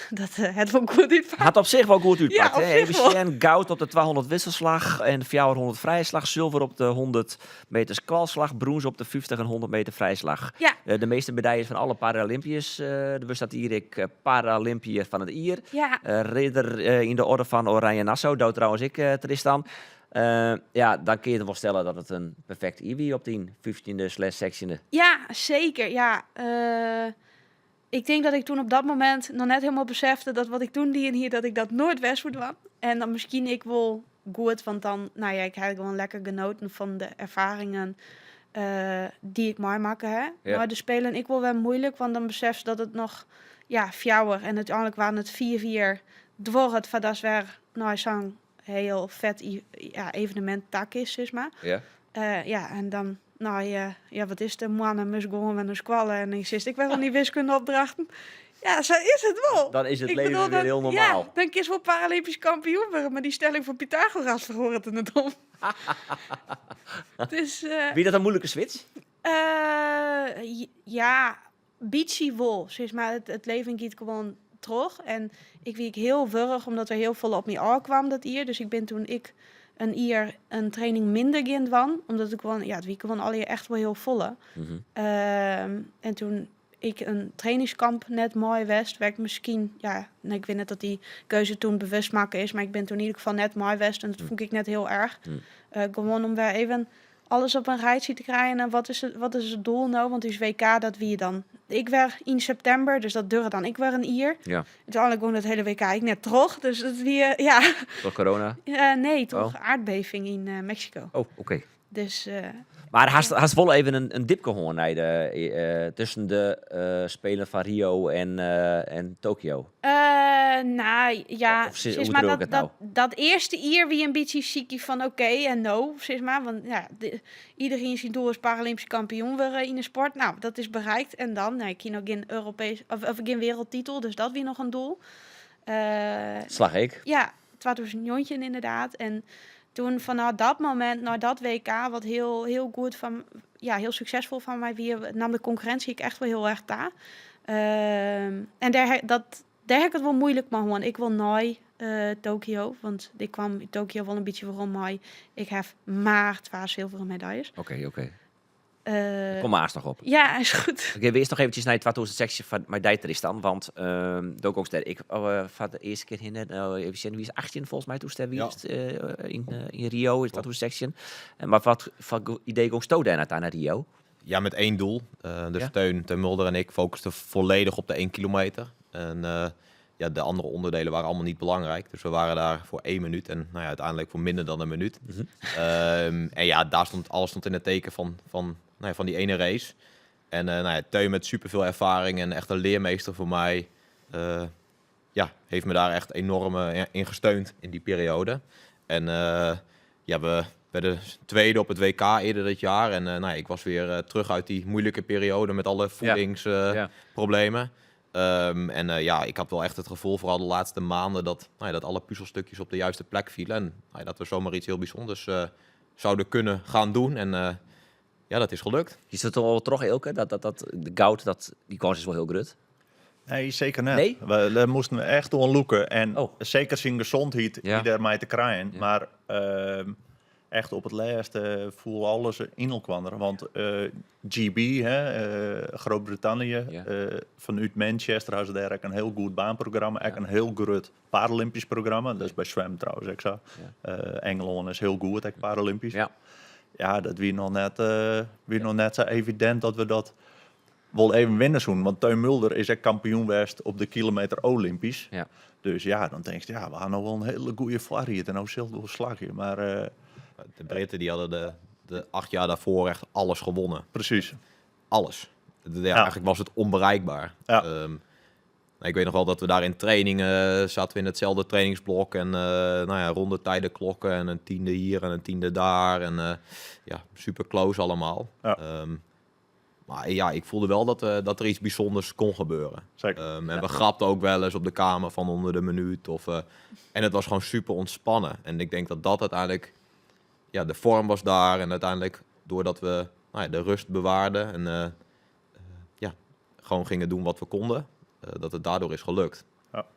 dat het wel goed uitpakt. Had op zich wel goed uitpakt. Ja, Even goud op de 200 wisselslag en 400 vrijslag, zilver op de 100 meter squalslag, brons op de 50 en 100 meter vrijslag. Ja. De meeste medailles van alle Paralympiërs. Er staat hier ik Paralympiër van het IR. Ja. Ridder in de orde van Oranje Nassau, dood trouwens ik Tristan. Ja, dan kun je wel stellen dat het een perfect IW op die 15e/16e. Ja, zeker. Ja, ik denk dat ik toen op dat moment nog net helemaal besefte dat wat ik toen die en hier, dat ik dat nooit best moet doen. En dan misschien ik wel goed, want dan, nou ja, ik heb gewoon lekker genoten van de ervaringen die ik maken hè. Ja. Maar de spelen ik wel moeilijk, want dan besef je dat het nog, ja, fjouwer. En uiteindelijk waren het 4-4 door het van dat weer, nou, zo'n heel vet evenement tak is, zeg maar. Ja. Ja, en dan, nou ja, wat is de mannen moest gewoon met een squallen en ik zit ik wel aan die wiskundeopdrachten. Ja, zo is het wel. Dan is het Ik leven bedoel, weer heel normaal. Ja, dan kies wel Paralympisch kampioen worden, maar die stelling van Pythagoras verhoort het net om. Dus, Wie dat een moeilijke switch? ja, beachy wel. Zeg maar, het leven gaat gewoon terug. En ik wiek heel wurg, omdat er heel veel op me aankwam dat jaar. Dus ik ben toen een training minder ging van, omdat ik gewoon, ja, het wiek gewoon al hier echt wel heel volle. En toen ik een trainingskamp net mooi west, werd ik misschien, ja, ik weet net dat die keuze toen bewust maken is, maar ik ben toen in ieder geval net mooi west en dat vond ik net heel erg. Gewoon om weer even alles op een rijtje te krijgen en wat is het doel nou? Want die WK, dat wie dan? Ik werd in september, dus dat duurde dan ik weer een jaar. Ja. Uiteindelijk gewoon het hele WK ik net terug, dus dat weer, ja. Door corona? Nee, toch aardbeving in Mexico. Oh, oké. Dus Maar haast wel even een dip gehoord tussen de spelen van Rio en Tokio. nou ja, Of zeg hoe maar bedoel ik het nou? dat eerste jaar wie een beetje ziekie van oké en no, zeg maar. Want ja, iedereen zijn doel is Paralympisch kampioen worden in de sport. Nou, dat is bereikt. En dan, nou, ik heb nog geen Europees of geen wereldtitel, dus dat weer nog een doel. Slag ik. Ja, 2009 inderdaad. En toen vanaf dat moment, naar dat WK, wat heel goed van, ja, heel succesvol van mij weer, nam de concurrentie ik echt wel heel erg daar. En daar heb ik het wel moeilijk maar gewoon. Ik wil nooit Tokio, want ik kwam in Tokio wel een beetje waarom mij. Ik heb maar 2 zilveren medailles. Oké. Kom maar eens nog op. Ja, is goed. Oké, we eerst nog eventjes naar de 2006 van mijn Tristan, want ik van de eerste keer in even zien, wie is 18 volgens mij toestemmen in Rio is 2006. Maar wat idee gong sto daar naar Rio? Ja, met 1 doel. Dus Teun Mulder en ik focusten volledig op de 1 kilometer. En ja, de andere onderdelen waren allemaal niet belangrijk. Dus we waren daar voor 1 minuut en nou ja, uiteindelijk voor minder dan 1 minuut. En ja, daar alles stond in het teken van die ene race. En nou ja, Teun met superveel ervaring en echt een leermeester voor mij. Ja, heeft me daar echt enorm in gesteund in die periode. En ja, we werden tweede op het WK eerder dit jaar. En nou ja, ik was weer terug uit die moeilijke periode met alle voedingsproblemen. En ja, ik had wel echt het gevoel, vooral de laatste maanden, dat alle puzzelstukjes op de juiste plek vielen. En dat we zomaar iets heel bijzonders zouden kunnen gaan doen. En ja, dat is gelukt. Is het al terug, Elke? Dat de goud, die kans is wel heel groot. Nee, zeker niet. Nee? We moesten echt onderzoeken. En Oh. zeker zijn gezondheid daarmee te krijgen. Ja. Maar echt op het laatste voel alles in elkaar. Want GB, Groot-Brittannië, vanuit Manchester hadden ze daar ook een heel goed baanprogramma. Ook een heel groot Paralympisch programma. Dat is bij zwem trouwens ook zo. Engeland is heel goed, ook Paralympisch. Ja, dat wie nog net zo evident dat we dat wel even winnen doen. Want Teun Mulder is echt kampioen geweest op de kilometer Olympisch. Ja. Dus ja, dan denk je, ja, we hadden nog wel een hele goede vlak hier. En nou zelf wel slagje. Maar De Britten die hadden de 8 jaar daarvoor echt alles gewonnen. precies. Alles. Eigenlijk was het onbereikbaar. Ja. Ik weet nog wel dat we daar in trainingen zaten we in hetzelfde trainingsblok. En rondetijden klokken en een 10e hier en een 10e daar. En ja, super close allemaal. Ja. Maar ja, ik voelde wel dat er iets bijzonders kon gebeuren. Zeker. En we grapten ook wel eens op de kamer van onder de minuut. En het was gewoon super ontspannen. En ik denk dat uiteindelijk, ja, de vorm was daar. En uiteindelijk, doordat we de rust bewaarden en gewoon gingen doen wat we konden, dat het daardoor is gelukt.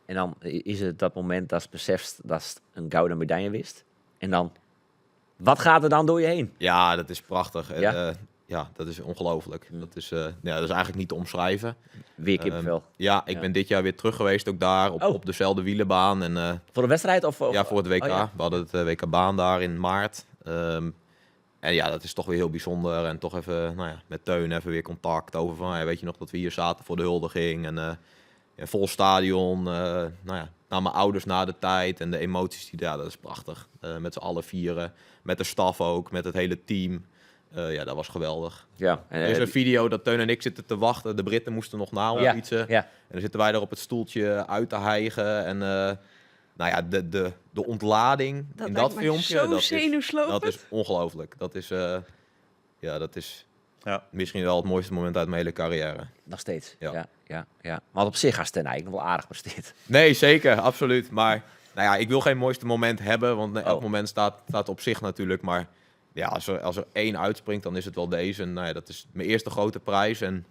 En dan is het dat moment dat je beseft dat je een gouden medaille wist. En dan, wat gaat er dan door je heen? Ja, dat is prachtig. Ja? ja, dat is ongelooflijk. Dat is eigenlijk niet te omschrijven. Weer kippenvel. Ik ben dit jaar weer terug geweest, ook daar, op dezelfde wielenbaan. En, Voor de wedstrijd? Of ja, voor het WK. Oh, ja. We hadden het WK baan daar in maart. En ja, dat is toch weer heel bijzonder. En toch even met Teun even weer contact over van... weet je nog dat we hier zaten voor de huldiging? En vol stadion. Naar mijn ouders na de tijd. En de emoties, dat is prachtig. Met z'n allen vieren. Met de staf ook, met het hele team. Dat was geweldig. Ja. Er is een video dat Teun en ik zitten te wachten. De Britten moesten nog na ons fietsen. Ja. En dan zitten wij daar op het stoeltje uit te hijgen. En de ontlading Dat in lijkt dat me filmpje, zo dat zenuwslopend. is ongelooflijk. Dat is misschien wel het mooiste moment uit mijn hele carrière. Nog steeds. Ja. Ja. Maar op zich has Ten eigenlijk nog wel aardig presteerd. Nee, zeker, absoluut. Maar ik wil geen mooiste moment hebben, want elk moment staat op zich natuurlijk. Maar ja, als er één uitspringt, dan is het wel deze. En dat is mijn eerste grote prijs. En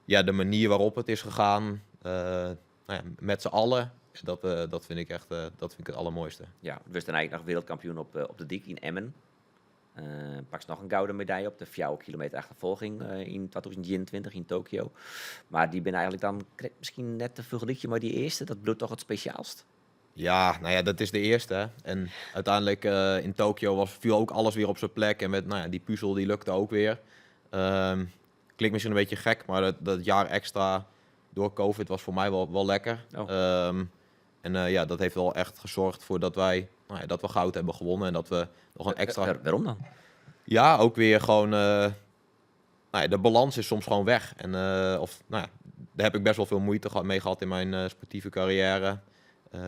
ja, de manier waarop het is gegaan, met z'n allen, dat vind ik echt het allermooiste. Ja, we zijn eigenlijk nog wereldkampioen op de dik in Emmen. Pak nog een gouden medaille op de 4 kilometer achtervolging in 2021 in Tokio. Maar die ben eigenlijk dan misschien net te vergelijkje, maar die eerste, dat bloedt toch het speciaalst? Ja, dat is de eerste. Hè. En uiteindelijk in Tokio viel ook alles weer op zijn plek. En met die puzzel die lukte ook weer. Klinkt misschien een beetje gek, maar dat jaar extra door COVID was voor mij wel lekker. Dat heeft wel echt gezorgd voor dat wij dat we goud hebben gewonnen. En dat we nog een extra... Waarom dan? Ja, ook weer gewoon... de balans is soms gewoon weg. En daar heb ik best wel veel moeite mee gehad in mijn sportieve carrière.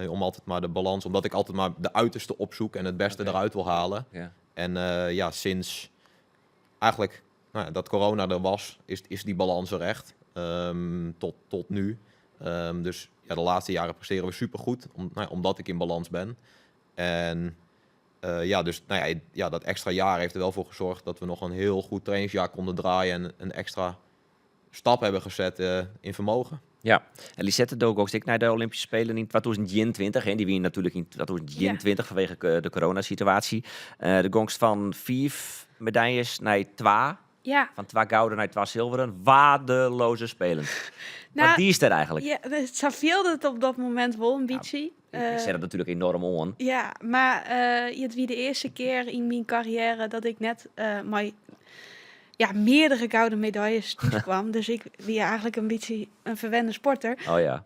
Om altijd maar de balans... Omdat ik altijd maar de uiterste opzoek en het beste eruit wil halen. Ja. En sinds eigenlijk dat corona er was, is die balans er echt. Tot nu. Dus de laatste jaren presteren we supergoed. Omdat ik in balans ben. En... dat extra jaar heeft er wel voor gezorgd dat we nog een heel goed trainingsjaar konden draaien en een extra stap hebben gezet in vermogen. Ja, en Lisette dook ook naar de Olympische Spelen in 2021. Die wien natuurlijk in 2021 vanwege de coronasituatie. De gongst van 4 medailles naar 2. Ja. Van 2 gouden naar 2 zilveren. Waardeloze Spelen. Wat die is er eigenlijk? Ja, het viel het op dat moment wel een beetje. Ik zet het natuurlijk enorm on. Ja, maar het was de eerste keer in mijn carrière dat ik net meerdere gouden medailles kwam. Dus ik was eigenlijk een beetje een verwende sporter. Oh ja.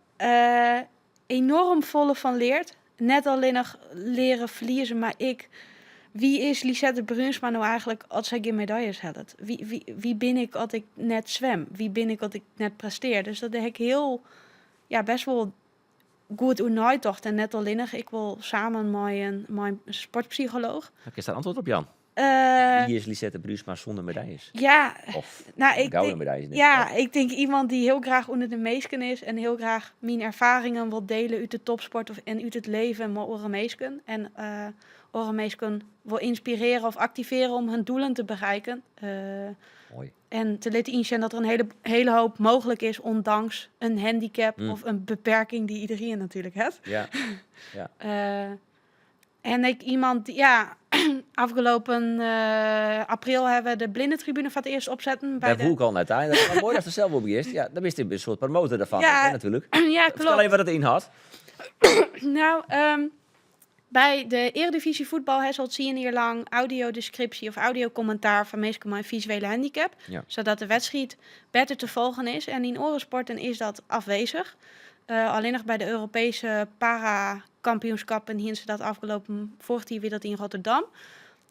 Enorm volle van leert. Net alleen nog leren verliezen, maar wie is Lisette Bruinsma nou eigenlijk als zij geen medailles had? Wie ben ik als ik net zwem? Wie ben ik als ik net presteer? Dus dat heb ik best wel goed uitgedacht. En net alleen nog, ik wil samen met mijn sportpsycholoog. Is daar antwoord op, Jan? Wie is Lisette Bruinsma zonder medailles? Ja, Of ik gouden denk, medailles? ik denk iemand die heel graag onder de meesken is en heel graag mijn ervaringen wil delen uit de topsport en uit het leven met andere meesken. En andere meesken wil inspireren of activeren om hun doelen te bereiken. Mooi. En te laten inzien dat er een hele hoop mogelijk is, ondanks een handicap of een beperking die iedereen natuurlijk heeft. Ja. En ik iemand, afgelopen april hebben we de blindentribune voor het eerst opzetten. Daar voel ik al net aan. Dat is wel mooi dat ze zelf op is. Ja, dan is dit een soort promotor daarvan. Ja, natuurlijk. Ja, Vertel klopt. even wat het inhoudt. Nou, bij de Eredivisie voetbal heeft al 10 jaar lang audiodescriptie of audiocommentaar van mensen met een visuele handicap. Ja. Zodat de wedstrijd beter te volgen is. En in orensporten is dat afwezig. Alleen nog bij de Europese para-kampioenschappen hier ze dat afgelopen vorig jaar weer dat in Rotterdam.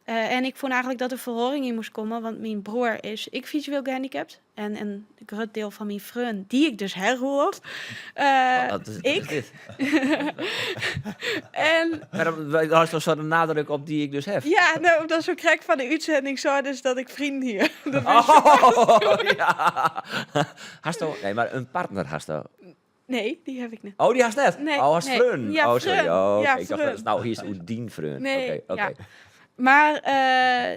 En ik vond eigenlijk dat er verhoring in moest komen, want mijn broer is visueel gehandicapt. En een groot deel van mijn vriend, die ik dus herhoor. Wat is ik. dit? En Maar daar is toch zo de nadruk op die ik dus heb. ja, nou, dat is zo krek van de uitzending zo, dus dat ik vrienden hier. Ja. Nee, maar een partner hast je. Nee, die heb ik niet. Oh, die hast net? Nee, Oh, hast nee. vriend? Ja, Oh, sorry. vriend. Oh, Ja, ik dacht, vriend. nou, hier is Oedien vriend. Nee, Oké. ja. Maar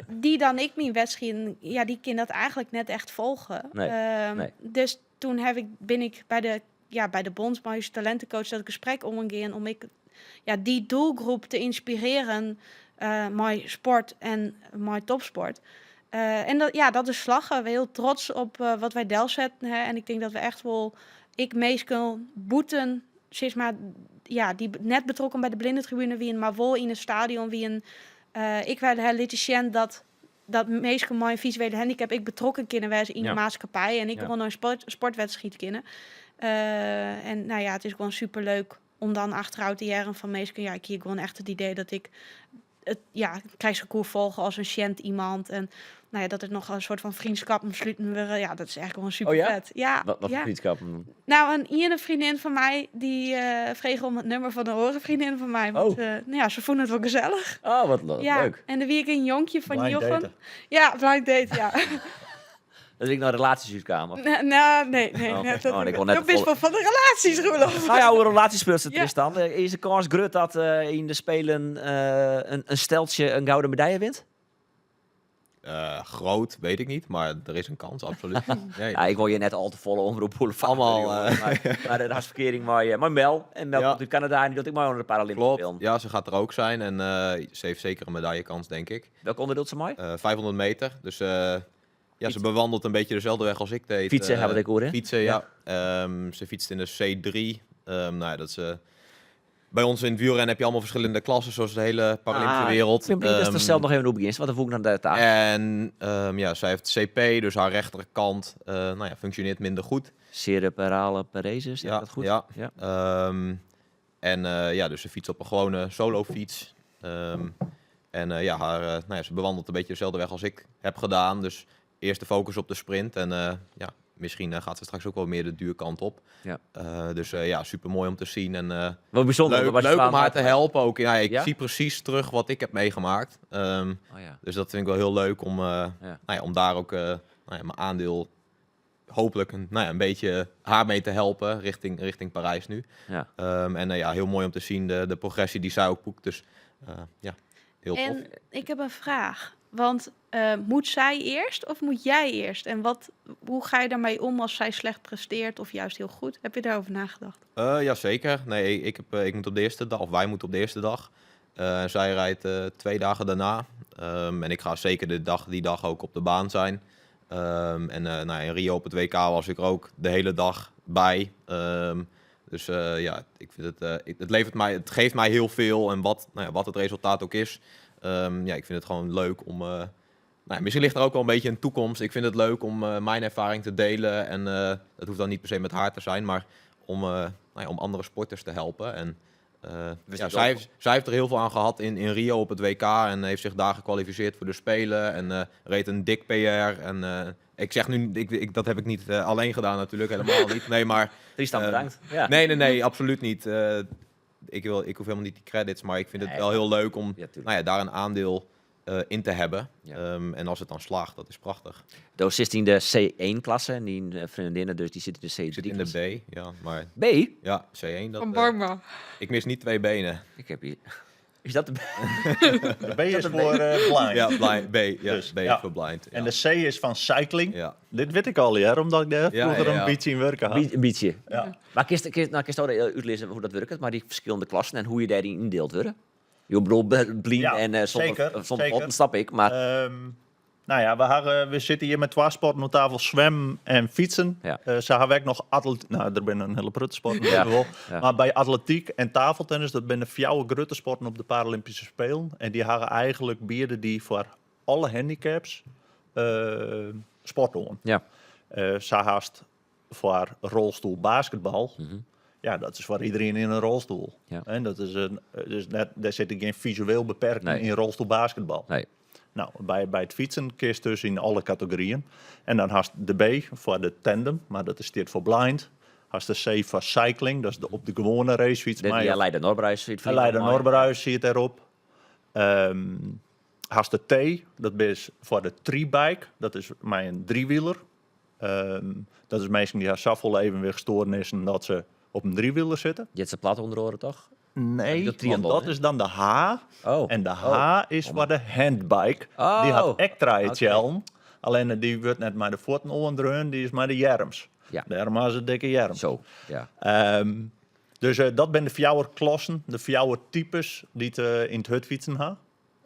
die dan ik mijn wedstrijden, die kan dat eigenlijk net echt volgen. Nee, nee. Dus toen ben ik bij de bondsmeisje talentencoach dat ik gesprek omgegaan om die doelgroep te inspireren, mijn sport en mijn topsport. En dat is slaggen. We zijn heel trots op wat wij del zetten. Hè. En ik denk dat we echt wel... meestal boeten, zeg maar... Ja, die net betrokken bij de blindentribune... wie een maar wel in het stadion... wie een... ik werd heel litigant dat meestal mijn visuele handicap... ik betrokken kunnen wezen in de maatschappij. En ik wil een sportwedstrijd kennen. En nou ja, het is gewoon superleuk... om dan achteruit te jaren van meestal... Ja, ik hier gewoon echt het idee dat ik... ik krijg zo'n koer volgen als een chant iemand. En nou ja, dat het nog een soort van vriendschap sluiten we. Ja, dat is echt gewoon super vet. Ja, Wat voor vriendschap? Nou, een vriendin van mij die vreeg om het nummer van de horenvriendin van mij. Want ze vonden het wel gezellig. Oh, wat leuk. En dan wie ik een jonkje van Blind Jochen. daten. Ja, blind date, ja. Dat ik naar relatieshuiskamer. Nee. ik wil net Dat is wel van de relaties, Roelof. Nou ja, hoe relatie speelt het Ja. Tristan? Is de kans groot dat in de Spelen een steltje een gouden medaille wint? Groot, weet ik niet, maar er is een kans, absoluut. Nee. Ja, ik wil je net al te volle omroep Allemaal, maar de verkering maar Mel. En Mel komt uit Canada en die doet ik maar onder de Paralympische Klopt, Spelen. ja, ze gaat er ook zijn en ze heeft zeker een medaillekans, denk ik. Welk onderdeel is ze mooi? 500 meter, dus ze bewandelt een beetje dezelfde weg als ik deed. Fietsen, hebben we het ook horen. Fietsen, ja. Ze fietst in de C3. Dat is... Bij ons in het wielrennen heb je allemaal verschillende klassen, zoals de hele Paralympische wereld. Ik ben benieuwd dat ze er zelf nog even op begint, want dan voel ik naar de taak. En zij heeft CP, dus haar rechterkant functioneert minder goed. Cerebrale parese, is dat goed? Ja. Ja. Dus ze fietst op een gewone solofiets. Ze bewandelt een beetje dezelfde weg als ik heb gedaan. Dus eerst de focus op de sprint en misschien gaat ze straks ook wel meer de duurkant op. Ja. Super mooi om te zien. En Wat bijzonder. leuk om haar te helpen ook. Ja, ik Ja? zie precies terug wat ik heb meegemaakt. Dus dat vind ik wel heel leuk om, om daar ook mijn aandeel hopelijk een beetje haar mee te helpen richting Parijs nu. Ja. Heel mooi om te zien de progressie die zij ook boekt. Dus heel tof. En ik heb een vraag. Want moet zij eerst of moet jij eerst? En hoe ga je daarmee om als zij slecht presteert of juist heel goed? Heb je daarover nagedacht? Jazeker. Nee, ik moet op de eerste dag, of wij moeten op de eerste dag. Zij rijdt 2 dagen daarna. En ik ga zeker die dag ook op de baan zijn. In Rio op het WK was ik er ook de hele dag bij. Ik vind het geeft mij heel veel. En wat het resultaat ook is. Ik vind het gewoon leuk om... misschien ligt er ook wel een beetje een toekomst. Ik vind het leuk om mijn ervaring te delen. En dat hoeft dan niet per se met haar te zijn, maar om andere sporters te helpen. En zij heeft er heel veel aan gehad in Rio op het WK. En heeft zich daar gekwalificeerd voor de Spelen. En reed een dik PR. En ik zeg nu, dat heb ik niet alleen gedaan natuurlijk, helemaal niet. Nee, maar... Tristan, bedankt. Ja. Nee, absoluut niet. Ik hoef helemaal niet die credits, maar ik vind het wel heel leuk om daar een aandeel in te hebben. Ja. En als het dan slaagt, dat is prachtig. Doos zit in de C1-klasse en die vriendinnen, dus die zit in de C3. Ik zit in de B, ja, maar... B? Ja, C1. Van Borma. Ik mis niet 2 benen. Ik heb hier... Is dat de B? De B is voor blind. Ja, blind. B. Ja, Dus, B is ja. voor blind. Ja. En de C is van cycling. Ja. Dit weet ik al, ja, omdat ik daar vroeger een beetje in werken had. Een beetje. Ja. Maar kist uitlezen hoe dat werkt, maar die verschillende klassen en hoe je daarin indeelt worden. Je bedoel, blind Ja, en zeker, zonder zeker. potten, snap ik, maar... We zitten hier met 2 sporten op tafel, zwemmen en fietsen. Ja. Ze hebben ook nog atletiek. Nou, er zijn een hele prutte sporten. Ja. Wel. Ja. Maar bij atletiek en tafeltennis, dat zijn de 4 grote sporten op de Paralympische Spelen. En die hebben eigenlijk bieden die voor alle handicaps sport doen. Ja. Ze haast voor rolstoel basketbal. Ja, dat is voor iedereen in een rolstoel. Ja. En dat is daar zit geen visueel beperking Nee. in rolstoel basketbal. Nee. Nou, bij het fietsen kies dus in alle categorieën. En dan had de B voor de tandem, maar dat is dit voor blind. Had de C voor cycling, dat is op de gewone racefiets. Ja, Leiden Noordbruis zit Leiden Noordbruis zie je het erop. Had de T, dat is voor de tree-bike, dat is mij een driewieler. Dat is mensen die zoveel evenwichtstoornissen dat ze op een driewieler zitten. Je hebt ze plat onder oren, toch? Nee, dat want triathlon, dat hè? is dan de H. Oh. En de H is voor de handbike. Oh. Die had extra iets Oké. helm. Alleen die wordt net maar de voeten onderdreun, die is maar de jerms. Ja. Daarom had ze dikke jerms. Zo, ja. Dus dat zijn de 4 klassen, de 4 types die het in het hutfietsen hebben.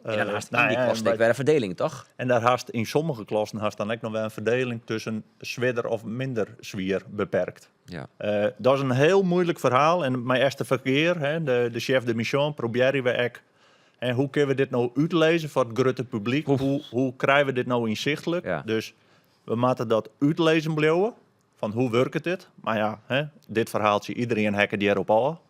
En dan haast nou in die ja, kost bij- weer een verdeling, toch? En daar haast in sommige klassen haast dan ook nog wel een verdeling tussen zwier of minder zwier beperkt. Ja. Dat is een heel moeilijk verhaal. En mijn eerste verkeer, hè, de chef de mission, proberen we ook. En hoe kunnen we dit nou uitlezen voor het grote publiek? Hoe krijgen we dit nou inzichtelijk? Ja. Dus we moeten dat uitlezen blijven. Van hoe werkt dit? Maar ja, hè, dit verhaaltje, iedereen hacken die erop al.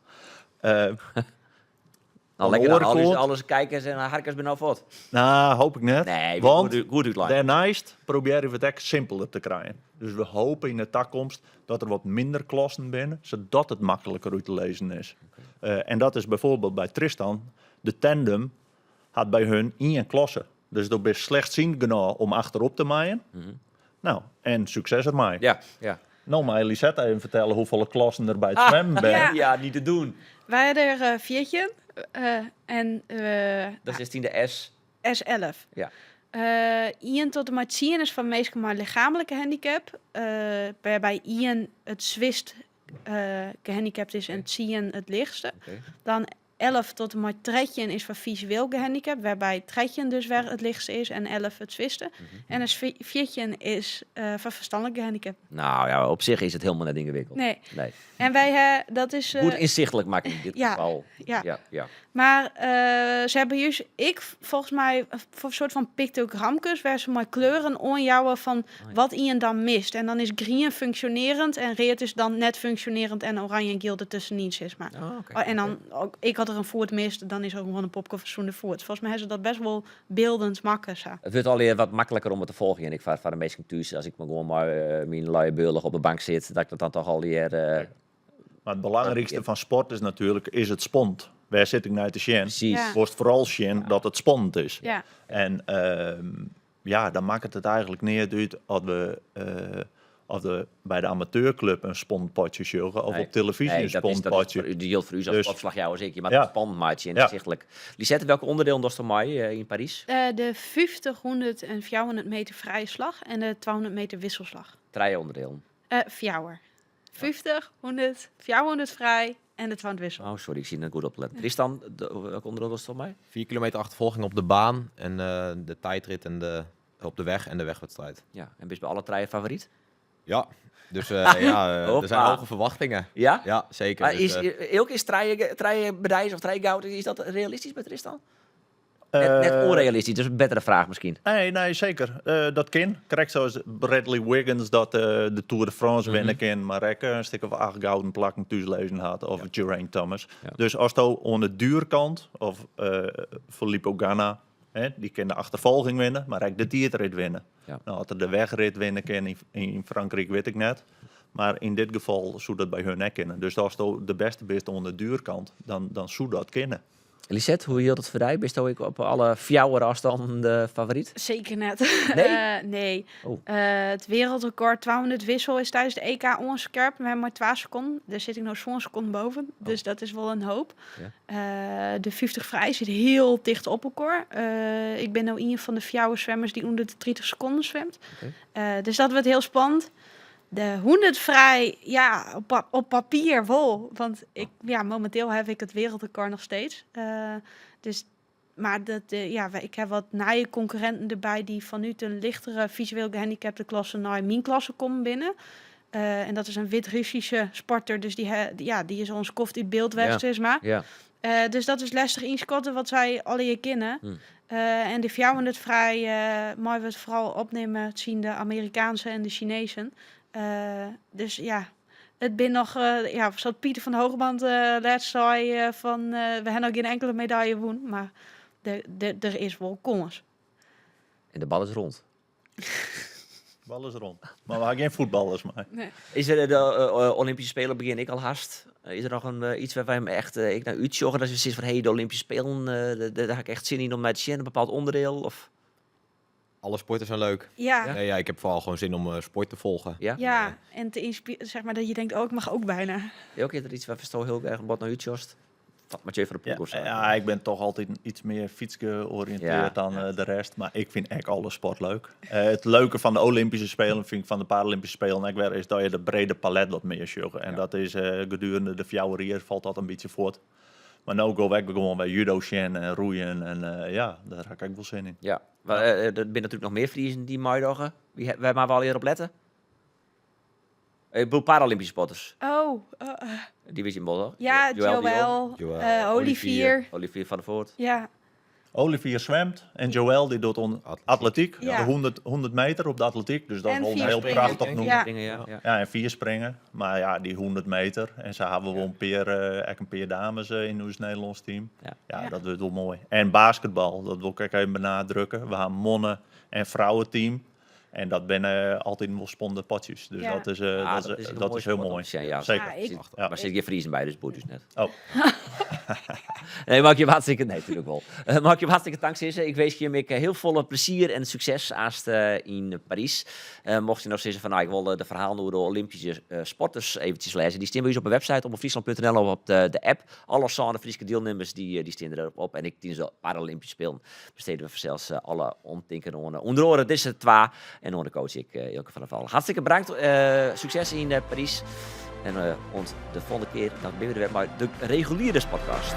Nou, lekker naar oorkoord. alles kijken en harkers ben nou voort. Nou, hoop ik net. Nee, want goed uitleggen. daarnaast proberen we het echt simpeler te krijgen. Dus we hopen in de toekomst dat er wat minder klassen binnen, zodat het makkelijker uit te lezen is. En dat is bijvoorbeeld bij Tristan. De tandem had bij hun 1 klasse. Dus dat is slechtziend genoeg om achterop te maaien. Nou, en succes ermee. Ja, ja. Nou, maar Elisette even vertellen hoeveel klassen er bij het zwemmen zijn. ja. Ja, niet te doen. Wij hadden er 4 en Dat is 10e S. S11. Ja. 1 tot en met 10 is van meestal maar lichamelijke handicap. Waarbij 1 het zwist gehandicapt is en 10 het lichtste. Oké. Dan 11 tot en met 13 is van visueel gehandicapt, waarbij 13 dus weer het lichtste is en 11 het zwiste. En dus 14 is van verstandelijk gehandicapt. Nou ja, op zich is het helemaal net ingewikkeld. Nee. Nee. En wij, dat is... Goed inzichtelijk maken in dit ja, geval. ja. Ja, ja. Maar ze hebben juist, volgens mij, voor een soort van pictogramkus, waar ze maar kleuren onjouwen van wat Ian dan mist. En dan is groen functionerend en rood is dan net functionerend en oranje en geel ertussenin, zeg maar. Oh, oké. En dan, ook, ik had er een voet mist, dan is er gewoon een popkoffer zonder voet. Volgens mij hebben ze dat best wel beeldend makkelijk. Zo. Het wordt alweer wat makkelijker om het te volgen. En ik vaar van de meesten thuis, als ik me gewoon maar mijn luie beullig op de bank zit, dat ik dat dan toch alweer... Maar het belangrijkste van sport is natuurlijk is het spont. Waar zit ik nou te zien? precies. Ja. Wordt vooral zien dat het spannend is. Ja. En ja, dan maakt het eigenlijk niet uit of we bij de amateurclub een spontpotje zoeken of Nee. op televisie Nee, een dat is spontpotje. die geldt voor u als Dus- opslagjouwer zeker. Maar Ja. het spanmaatje en Ja. inzichtelijk. Lisette, welke onderdeel was er mij in Parijs? De 50, 100 en 400 meter vrije slag en de 200 meter wisselslag. 3 onderdelen. Fjouwer. 50, 100, 400 vrij en de 200 wissel. Oh, sorry, ik zie het goed opletten. Tristan, welke onderdeel was het voor mij? 4 kilometer achtervolging op de baan en de tijdrit en op de weg en de wegwedstrijd. Ja, en ben je bij alle 3 favoriet? Ja, dus ja, er zijn Hoppa. hoge verwachtingen. Ja? Ja, zeker. Maar Dus, elke is 3 bedrijven of 3 goud, is dat realistisch bij Tristan? Net onrealistisch, dus een betere vraag misschien. Nee, zeker. Dat kan. Correct zoals Bradley Wiggins dat de Tour de France winnen kan, maar ik een stuk of 8 gouden plakken thuis lezen had. Of Geraint Thomas. Ja. Dus als het aan de duurkant, of Filippo Ganna, die kan de achtervolging winnen, maar ik de tijdrit winnen. Ja. Nou, had er de wegrit winnen kan in Frankrijk, weet ik net. Maar in dit geval zou dat bij hun nek kennen. Dus als het de beste bent aan de duurkant, dan zou dat kennen. Lisette, hoe hield het voor jou? Bist ik op alle fjouwer afstanden de favoriet? Zeker net. Nee? Nee. Oh. Het wereldrecord 200 wissel is tijdens de EK onscherp. We hebben maar 12 seconden. Daar zit ik nog zo'n seconde boven. Dus dat is wel een hoop. De 50 vrij zit heel dicht op elkaar. Ik ben nou een van de fjouwer zwemmers die onder de 30 seconden zwemt. Dus dat wordt heel spannend. De 100 vrij, ja, op papier wel. Want momenteel heb ik het wereldrecord nog steeds. Maar ik heb wat naaie concurrenten erbij die vanuit een lichtere visueel gehandicapte klasse naar mijn klasse komen binnen. En dat is een Wit-Russische sporter, dus die is ons koft uit beeld weg, Ja. zeg maar. Ja. Dus dat is lastig inschatten wat zij alle je kennen. En de 400 vrij, maar we het vooral opnemen, het zien de Amerikaanse en de Chinezen. Dus ja, het ben nog, zoals Pieter van de Hoogband laatst zei, van we hebben nog geen enkele medaille woen, maar er is wel kans. En de bal is rond. Bal is rond. Maar we hebben geen voetballers maar. Is er de Olympische Spelen begin ik al haast? Is er nog iets waar wij hem echt ik naar uitjoggen? Dat is precies van de Olympische Spelen, daar heb ik echt zin in om naar te zien, een bepaald onderdeel? Of? alle sporten zijn leuk. Ja. Nee, ja, ik heb vooral gewoon zin om sport te volgen. Ja? Ja, en te inspireren, zeg maar dat je denkt, oh, ik mag ook bijna. Ook is er iets waar verstoor heel erg wat naar uitjost? Wat Mathieu van de Poel of zo? Ja, ik ben toch altijd iets meer fietsgeoriënteerd dan de rest. Maar ik vind echt alle sport leuk. Het leuke van de Olympische Spelen, vind ik van de Paralympische Spelen ook weer, is dat je de brede palet wat meer joggen. En dat is gedurende de fjouwerier valt dat een beetje voort. Maar nu go ik gewoon bij judo shen en roeien. En daar heb ik wel zin in. Ja, er zijn natuurlijk nog meer Friesen die maaidagen. Wij maar wel hier op letten. Ik bedoel Paralympische sporters. Oh, Die weet je wel, toch? ja, Joël, Olivier. Olivier van der Voort. Ja, Olivier zwemt en Joël die doet atletiek. Ja. De 100 meter op de atletiek. Dus dat is En wel een 4 heel springen. prachtig noemen. Ja. Ja, en 4 springen. Maar ja, die 100 meter. En ze hebben wel een paar dames in ons Nederlands team. Ja, dat wordt wel mooi. En basketbal, dat wil ik even benadrukken. We hebben mannen- en vrouwenteam. En dat zijn altijd wel spannende potjes. Dus Ja. dat is heel mooi. Ja, Zeker. Ja, ik- Ja. Maar zit je Friesen bij, dus boeit dus net. Oh. Nee, mag je hartstikke... Nee, natuurlijk wel. Mag je hartstikke dank, Sisse. Ik wens je Mick heel veel plezier en succes in Parijs. Mocht je nog zeggen van, nou, ik wil de verhalen over de Olympische sporters eventjes lezen. Die staan bij ons op de website, op friesland.nl of op de app. Alle Saande Friese deelnemers, die staan erop op. En ik tijdens de Paralympische Spelen besteden we zelfs alle ontinken onder oren. Dit is het 2. En onder de coach ik, Ilke van der Val. Hartstikke bedankt. Succes in Parijs. En ons de volgende keer, dan ben we er weer bij de reguliere podcast.